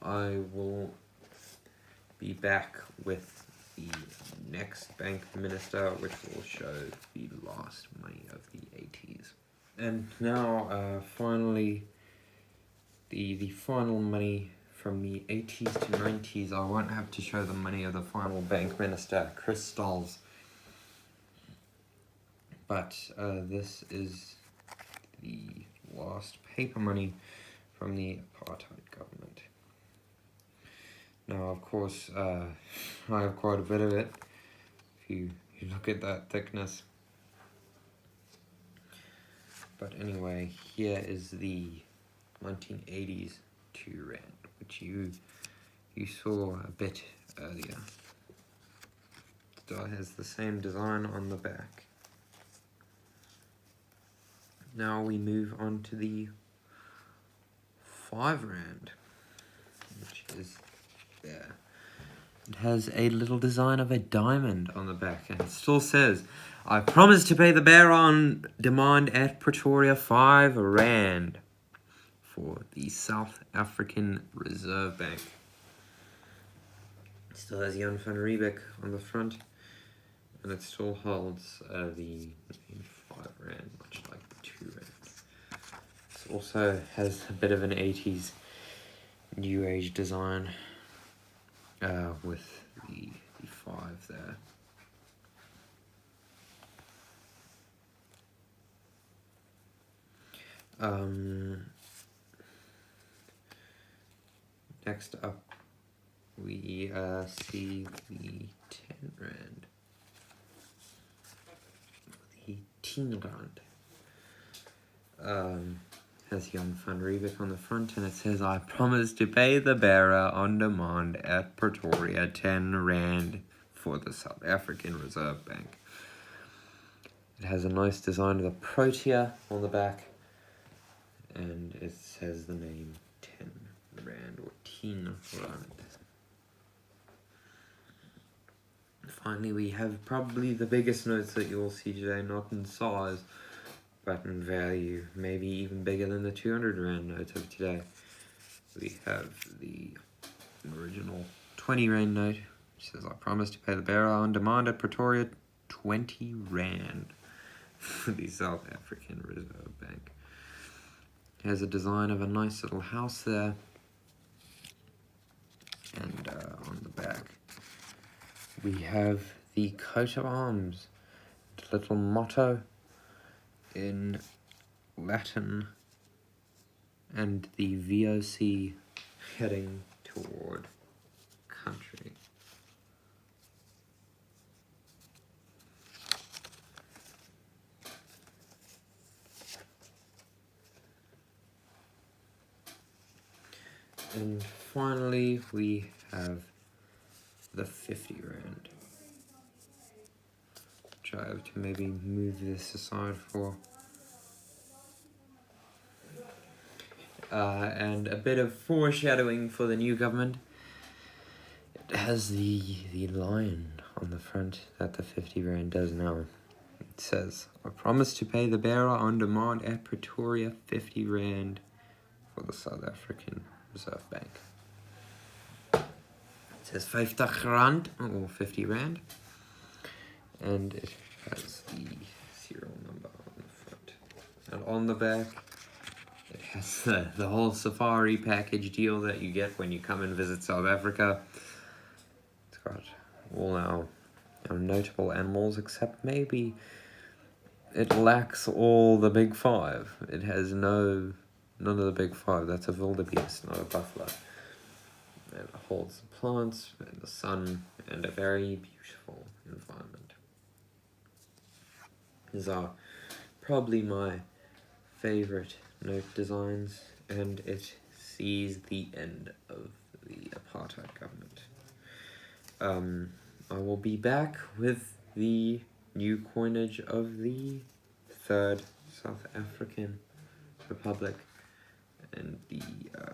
I will be back with the next bank minister, which will show the last money of the 80s. And now, finally, the final money from the 80s to 90s. I won't have to show the money of the final bank minister, Crystals. But this is the last paper money from the apartheid government. Now, of course, I have quite a bit of it. If you look at that thickness. But anyway, here is the 1980s 2 rand, which you saw a bit earlier. Still has the same design on the back. Now we move on to the 5 rand, which is there. It has a little design of a diamond on the back, and it still says, I promise to pay the bearer on demand at Pretoria 5 rand for the South African Reserve Bank. It still has Jan van Riebeck on the front, and it still holds the 5 rand, much like the 2 rand. It also has a bit of an 80s new age design with the 5 there. Next up, we see the 10 rand. The 10 rand. Has Jan van Riebeck on the front, and it says, I promise to pay the bearer on demand at Pretoria 10 rand for the South African Reserve Bank. It has a nice design of the Protea on the back, and it says the name 10 rand or 10 rand. Finally, we have probably the biggest notes that you will see today, not in size, but in value, maybe even bigger than the 200 rand notes of today. We have the original 20 rand note, which says, I promise to pay the bearer on demand at Pretoria 20 rand for the South African Reserve Bank. It has a design of a nice little house there, and on the back we have the coat of arms, the little motto in Latin, and the VOC heading toward country. And finally, we have the 50 rand, which I have to maybe move this aside for. and a bit of foreshadowing for the new government. It has the lion on the front that the 50 Rand does now. It says, I promise to pay the bearer on demand at Pretoria 50 Rand for the South African Reserve Bank. It says 50 Rand or 50 Rand. And it has the serial number on the front. And on the back, it has the whole safari package deal that you get when you come and visit South Africa. It's got all our notable animals, except maybe it lacks all the big five. It has none of the big five. That's a wildebeest, not a buffalo. And it holds the plants and the sun and a very beautiful environment. These are probably my favorite note designs, and it sees the end of the apartheid government. I will be back with the new coinage of the Third South African Republic and the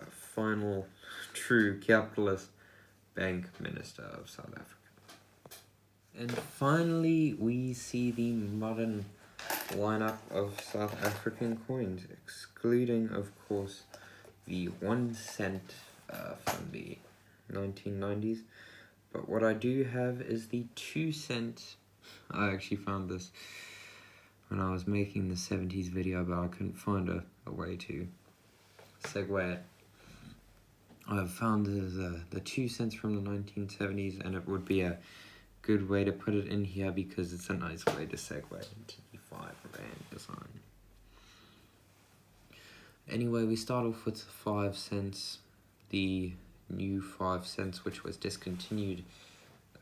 final true capitalist bank minister of South Africa. And finally, we see the modern lineup of South African coins, excluding, of course, the 1 cent from the 1990s. But what I do have is the 2 cent. I actually found this when I was making the 70s video, but I couldn't find a way to segue it. I've found the 2 cents from the 1970s, and it would be a good way to put it in here because it's a nice way to segue into the 5 Rand design. Anyway, we start off with 5 cents, the new 5 cents, which was discontinued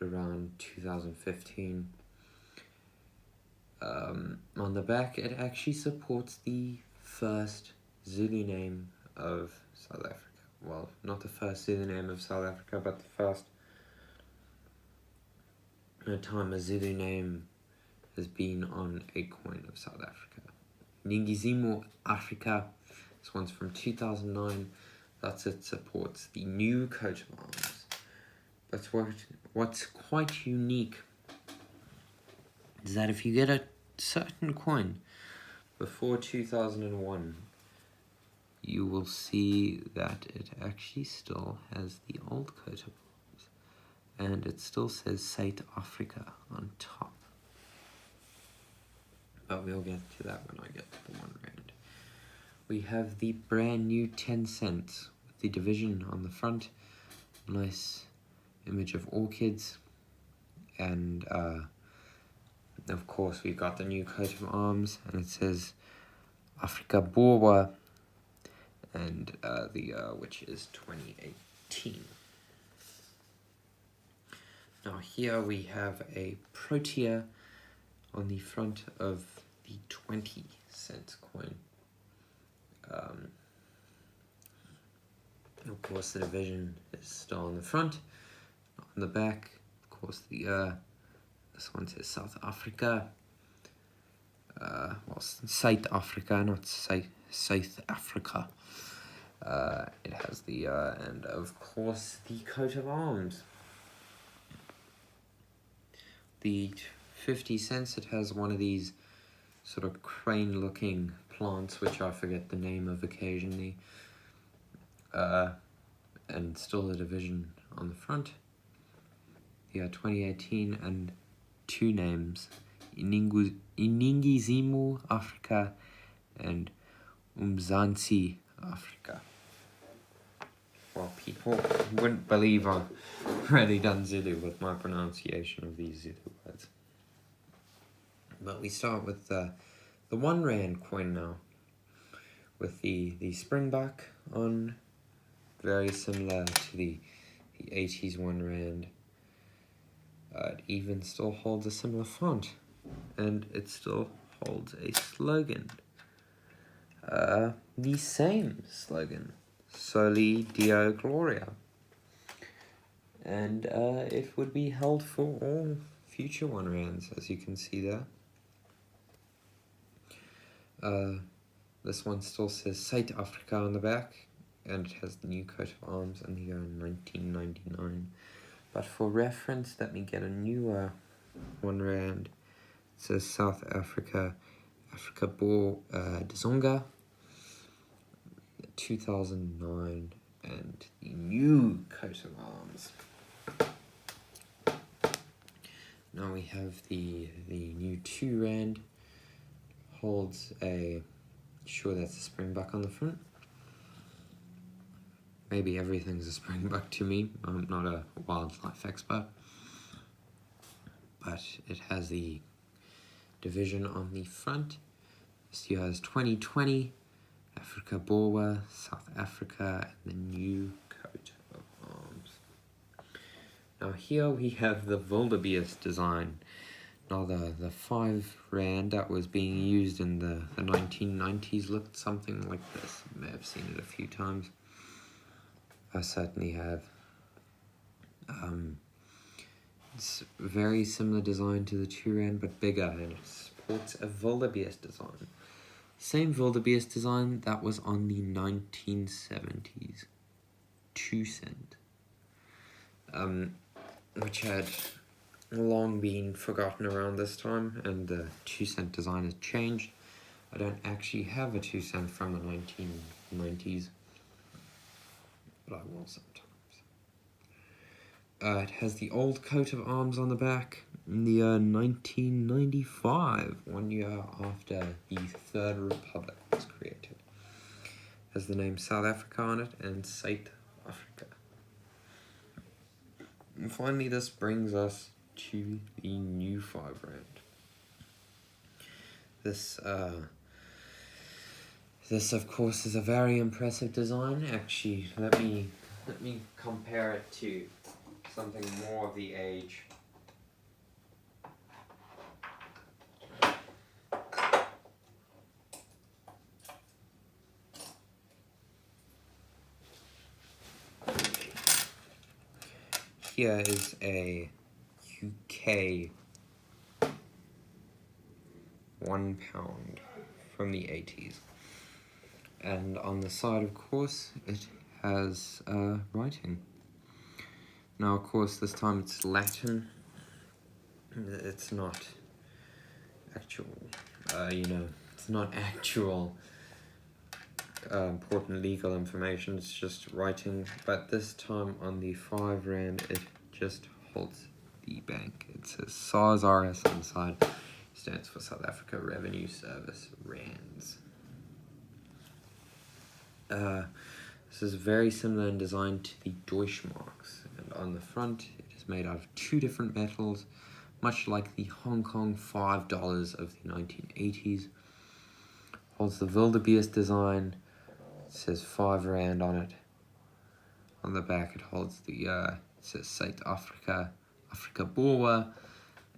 around 2015. On the back, it actually supports the first Zulu name of South Africa. Well, not the first Zulu name of South Africa, but the first time a Zulu name has been on a coin of South Africa. Ningizimu Africa. This one's from 2009. That's it supports the new coat of arms. But what's quite unique is that if you get a certain coin before 2001, you will see that it actually still has the old coat of arms. And it still says South Africa on top. But we'll get to that when I get to the 1 Rand. We have the brand new 10 cents with the division on the front. Nice image of orchids. And of course we got the new coat of arms, and it says Afrika Boer, and the year, which is 2018. Now here we have a Protea on the front of the 20 cent coin. Of course the division is still on the front. On the back, of course, this one says South Africa. Well, South Africa, not South Africa. It has the and of course the coat of arms. The 50 cents, it has one of these sort of crane-looking plants, which I forget the name of occasionally. And still the division on the front. Yeah, 2018, and 2 names, Iningizimu Africa and Umzansi Africa. Well, people wouldn't believe I've really done Zulu with my pronunciation of these Zulu words. But we start with the 1 Rand coin now, with the springbuck on, very similar to the 80s 1 Rand. It even still holds a similar font, and it still holds a slogan. The same slogan, Soli Deo Gloria. And it would be held for all future 1 Rands, as you can see there. This one still says South Africa on the back, and it has the new coat of arms in the year 1999. But for reference, let me get a newer R1. It says South Africa, Afrika Botjwanga, 2009, and the new coat of arms. Now we have the new R2, holds a, sure that's a springbuck on the front. Maybe everything's a springbuck to me, I'm not a wildlife expert. But it has the division on the front. This year is 2020, Afrika Botjwanga, South Africa, and the new coat of arms. Now here we have the wildebeest design. Now the R5 that was being used in the 1990s looked something like this. You may have seen it a few times. I certainly have. It's very similar design to the R2, but bigger, and it sports a wildebeest design. Same wildebeest design that was on the 1970s 2-cent, which had long been forgotten around this time, and the 2-cent design has changed. I don't actually have a 2-cent from the 1990s, but I will sometimes. It has the old coat of arms on the back in the year 1995, 1 year after the Third Republic was created. It has the name South Africa on it and South Africa. And finally, this brings us to the new R5. This of course is a very impressive design. Actually, let me compare it to something more of the age. Here is a UK £1 from the 80s. And on the side, of course, it has writing. Now, of course, this time it's Latin. It's not actual, it's not actual important legal information, it's just writing. But this time on the R5, it just holds the bank. It says SARS RS on the side, stands for South Africa Revenue Service, rands. This is very similar in design to the Deutschmarks, and on the front it is made out of 2 different metals, much like the Hong Kong $5 of the 1980s. Holds the wildebeest design. It says R5 on it. On the back it holds the it says South Africa, Afrika Botjwanga,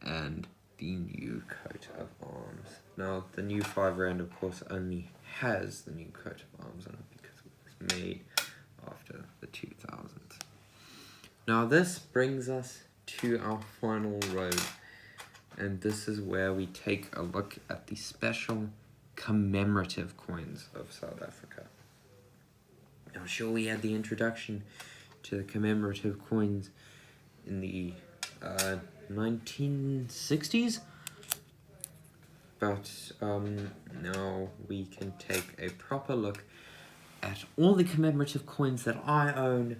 and the new coat of arms. Now the new R5 of course only has the new coat of arms on it because it was made after the 2000s. Now this brings us to our final road, and this is where we take a look at the special commemorative coins of South Africa. Now sure, we had the introduction to the commemorative coins in the 1960s, but now we can take a proper look at all the commemorative coins that I own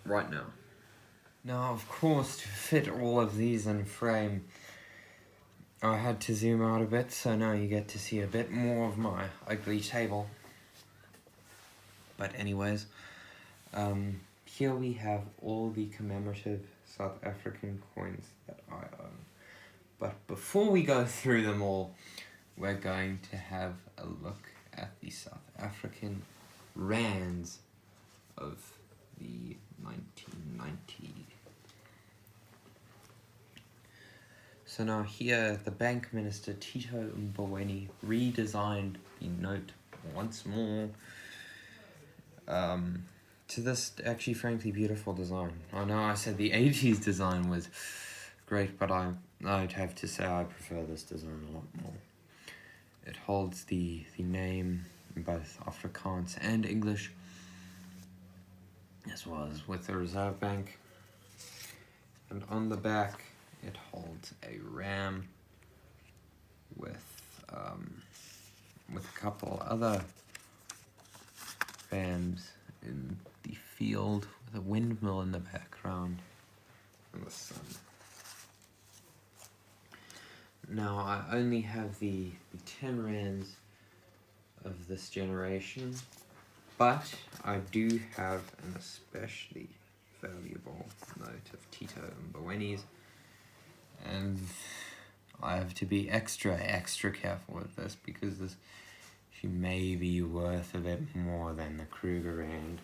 right now. Now, of course, to fit all of these in frame, I had to zoom out a bit, so now you get to see a bit more of my ugly table. But anyways, here we have all the commemorative South African coins that I own. But before we go through them all, we're going to have a look at the South African rands of the 1990s. So now here, the Bank Minister Tito Mboweni redesigned the note once more to this actually frankly beautiful design. I know I said the 80s design was great, but I'd have to say I prefer this design a lot more. It holds the name in both Afrikaans and English, as well as with the Reserve Bank. And on the back, it holds a ram with a couple other rams in the field with a windmill in the background and the sun. Now I only have the 10 rands of this generation, but I do have an especially valuable note of Tito Mbowene's, and I have to be extra careful with this because she may be worth a bit more than the Kruger Rand.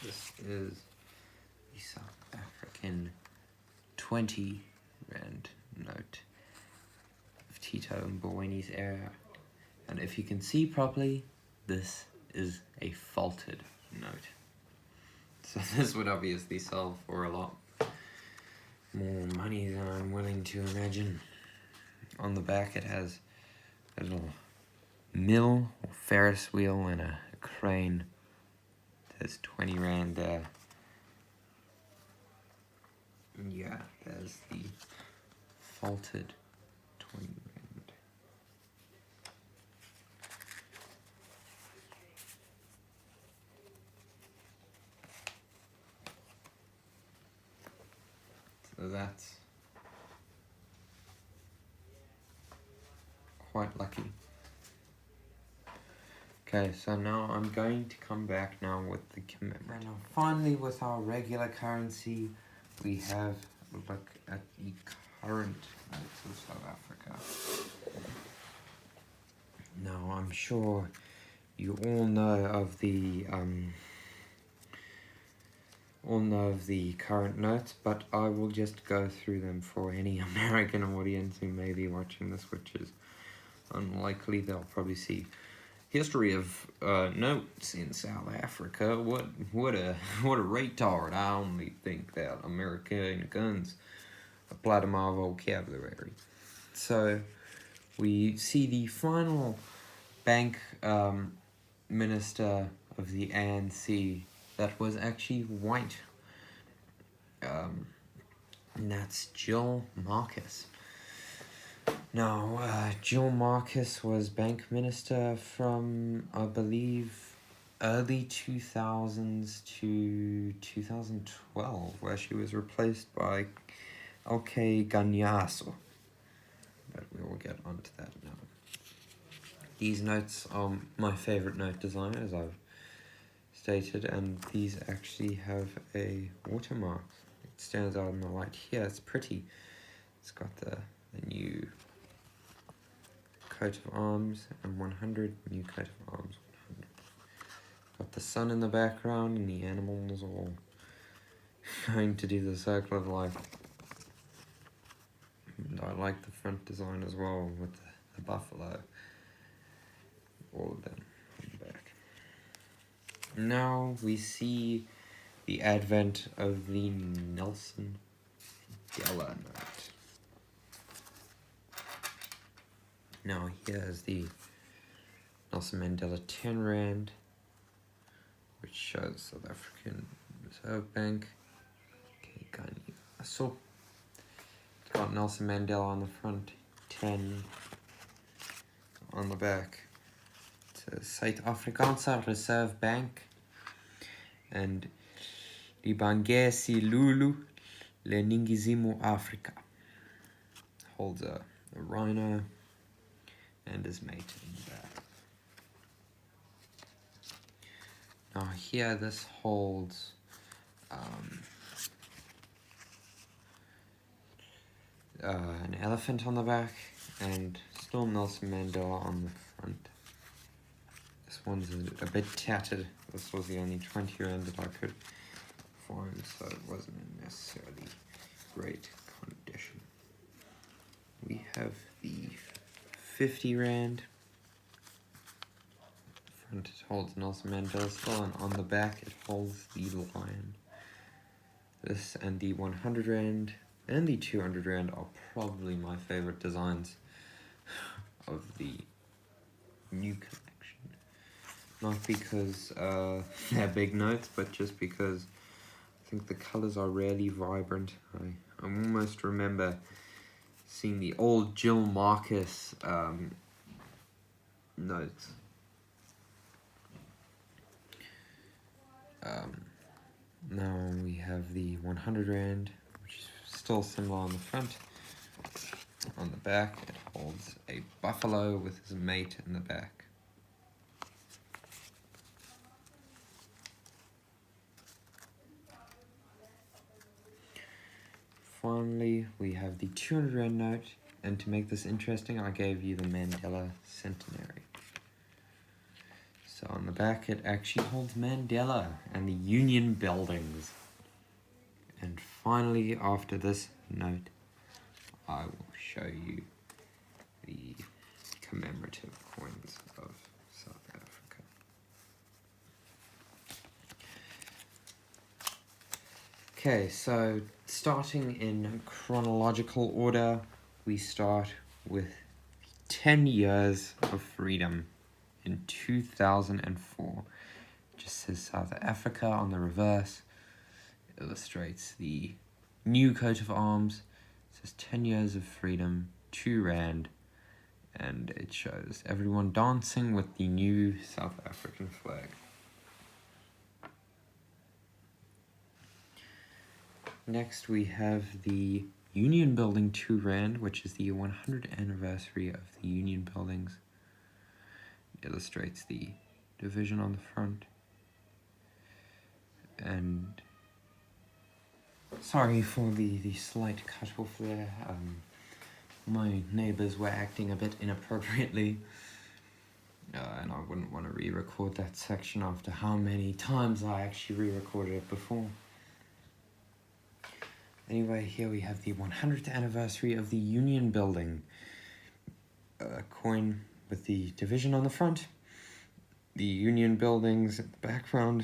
This is the South African 20 Rand note of Tito Mbowene's era, and if you can see properly, this is a faulted note. So this would obviously sell for a lot more money than I'm willing to imagine. On the back it has a little mill or Ferris wheel and a crane. There's 20 Rand there. And yeah, there's the faulted 20 Rand. So that's quite lucky. Okay, so now I'm going to come back now with the commitment. Now finally, with our regular currency, we have a look at the current notes of South Africa. Now I'm sure you all know of the current notes, but I will just go through them for any American audience who may be watching this, which is unlikely. They'll probably see history of notes in South Africa. What a retard! I only think that Americans apply to my vocabulary. So we see the final bank minister of the ANC that was actually white. And that's Jill Marcus. Now, Jill Marcus was bank minister from, I believe, early 2000s to 2012, where she was replaced by LK Ganyaso. But we will get onto that now. These notes are my favorite note design, as I've stated, and these actually have a watermark. It stands out in the light here. It's pretty. It's got the new coat of arms and 100, new coat of arms 100. Got the sun in the background and the animals all going to do the circle of life. And I like the front design as well with the buffalo. All of them on the back. Now we see the advent of the Nelson Mandela note. Now here's the Nelson Mandela 10 Rand, which shows South African Reserve Bank. Okay, so it's got Nelson Mandela on the front, 10 on the back. Suid-Afrikaanse Reserve Bank and die Bangesi Lulu le Ningizimu Afrika. Holds a rhino and is mated in the back. Now here this holds an elephant on the back and still Nelson Mandela on the front. This one's a bit tattered. This was the only 20 Rand that I could find, so it wasn't in necessarily great condition. We have the 50 Rand. Front it holds Nelson Mandela still, and on the back it holds the lion. This and the 100 Rand and the 200 Rand are probably my favorite designs of the new collection. Not because they're big notes, but just because I think the colors are really vibrant. I almost remember seeing the old Jill Marcus notes. Now we have the 100 Rand, which is still a symbol on the front. On the back, it holds a buffalo with his mate in the back. Finally, we have the 200 Rand note, and to make this interesting, I gave you the Mandela Centenary. So on the back, it actually holds Mandela and the Union buildings. And finally, after this note, I will show you the commemorative coins of South Africa. Okay, so starting in chronological order, we start with 10 years of freedom in 2004. It just says South Africa on the reverse. It illustrates the new coat of arms. It says 10 years of freedom, 2 Rand, and it shows everyone dancing with the new South African flag. Next we have the Union Building 2 Rand, which is the 100th anniversary of the Union Buildings. It illustrates the division on the front. And sorry for the slight cut off there. My neighbors were acting a bit inappropriately. And I wouldn't want to re-record that section after how many times I actually re-recorded it before. Anyway, here we have the 100th anniversary of the Union Building. A coin with the division on the front, the Union Buildings in the background,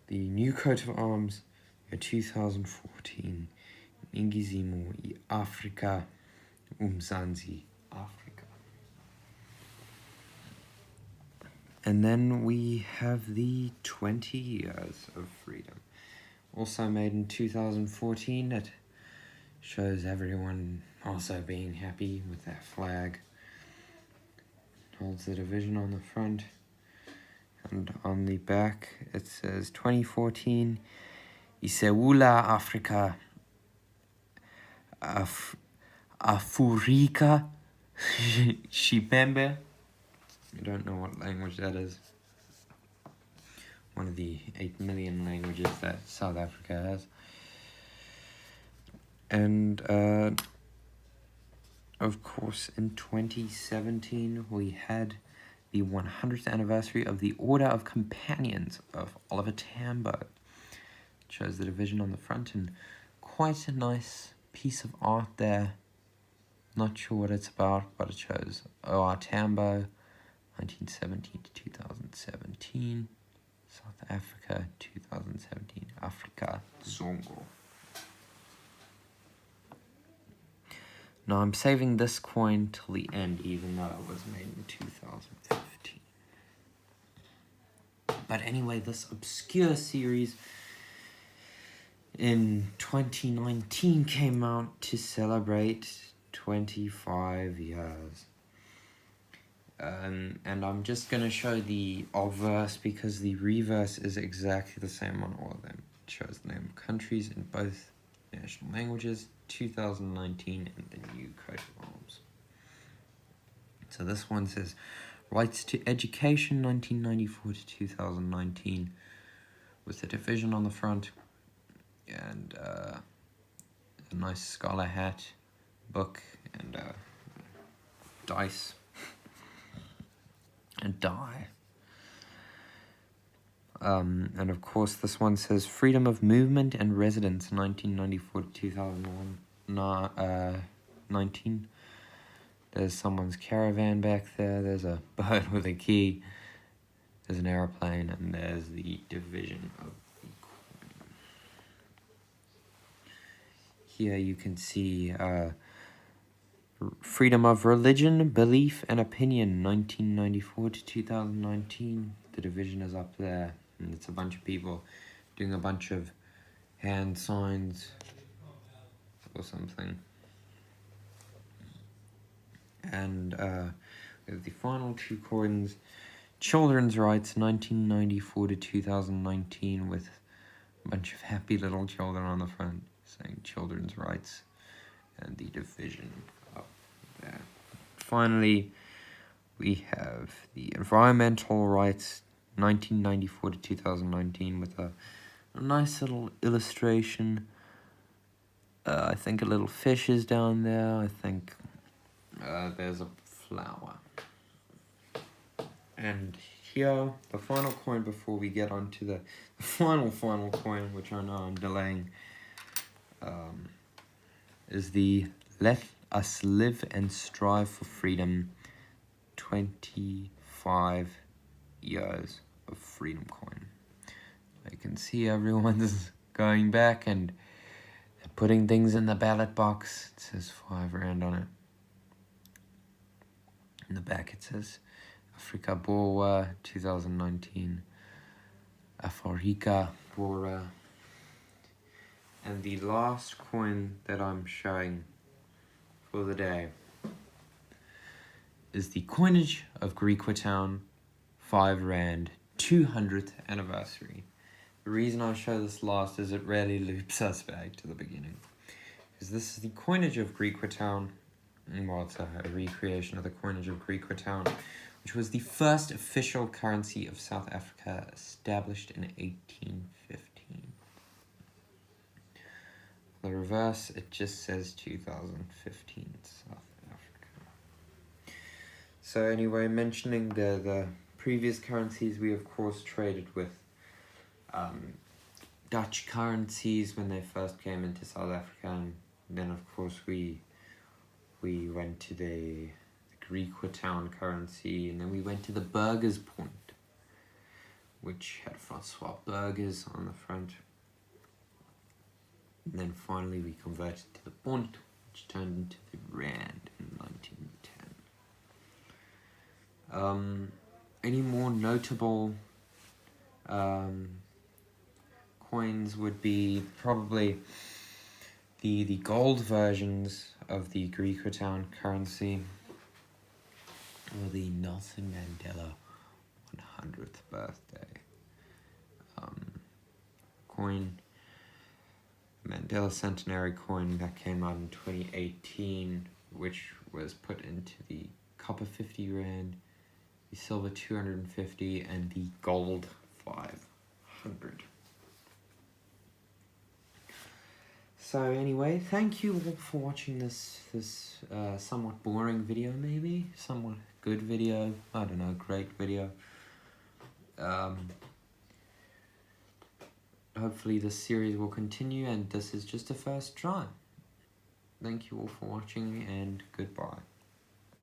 the new coat of arms, 2014, Ningizimu i-Afrika, Umzansi Afrika. And then we have the 20 years of freedom. Also made in 2014, it shows everyone also being happy with their flag. Holds the division on the front, and on the back it says 2014 Isewula Africa Afurika Shipembe. I don't know what language that is. One of the 8 million languages that South Africa has. And of course, in 2017, we had the 100th anniversary of the Order of Companions of Oliver Tambo. It shows the division on the front and quite a nice piece of art there. Not sure what it's about, but it shows O.R. Tambo, 1917 to 2017. South Africa, 2017. Afrika Zongo. Now I'm saving this coin till the end, even though it was made in 2015. But anyway, this obscure series in 2019 came out to celebrate 25 years. And I'm just going to show the obverse because the reverse is exactly the same on all of them. It shows the name of countries in both national languages, 2019, and the new coat of arms. So this one says Rights to Education 1994 to 2019 with the division on the front and a nice scholar hat, book, and dice. And die. And of course this one says Freedom of Movement and Residence 1994 to 2019. There's someone's caravan back there, there's a bird with a key, there's an airplane, and there's the division of the coin. Here you can see Freedom of religion, belief, and opinion, 1994 to 2019. The division is up there, and it's a bunch of people doing a bunch of hand signs or something. And the final two coins, children's rights, 1994 to 2019, with a bunch of happy little children on the front saying children's rights, and the division up there. Finally, we have the environmental rights, 1994 to 2019, with a nice little illustration. I think a little fish is down there. I think there's a flower. And here, the final coin before we get on to the final coin, which I know I'm delaying, is the Let Us Live and Strive for Freedom 25 years of freedom coin. I can see everyone's going back and putting things in the ballot box. It says 5 Rand on it. In the back it says Afrika Bora 2019, Afrika Bora. And the last coin that I'm showing for the day is the Coinage of Greequatown 5 Rand 200th anniversary. The reason I show this last is it really loops us back to the beginning. Because this is the Coinage of Greequatown. Well, it's a recreation of the Coinage of Greequatown, which was the first official currency of South Africa, established in 1815. The reverse, it just says 2015 South Africa. So anyway, mentioning the previous currencies, we of course traded with Dutch currencies when they first came into South Africa, and then of course we went to the Greequatown currency, and then we went to the Burgers Point, which had Francois Burgers on the front. And then finally we converted to the Pond, which turned into the Rand in 1910. Any more notable coins would be probably the gold versions of the Greequatown currency, or the Nelson Mandela 100th birthday coin, Mandela Centenary coin that came out in 2018, which was put into the copper 50 Rand, the silver 250, and the gold 500. So anyway, thank you all for watching this somewhat boring video, maybe somewhat good video, I don't know, great video. Hopefully this series will continue, and this is just a first try. Thank you all for watching, and goodbye.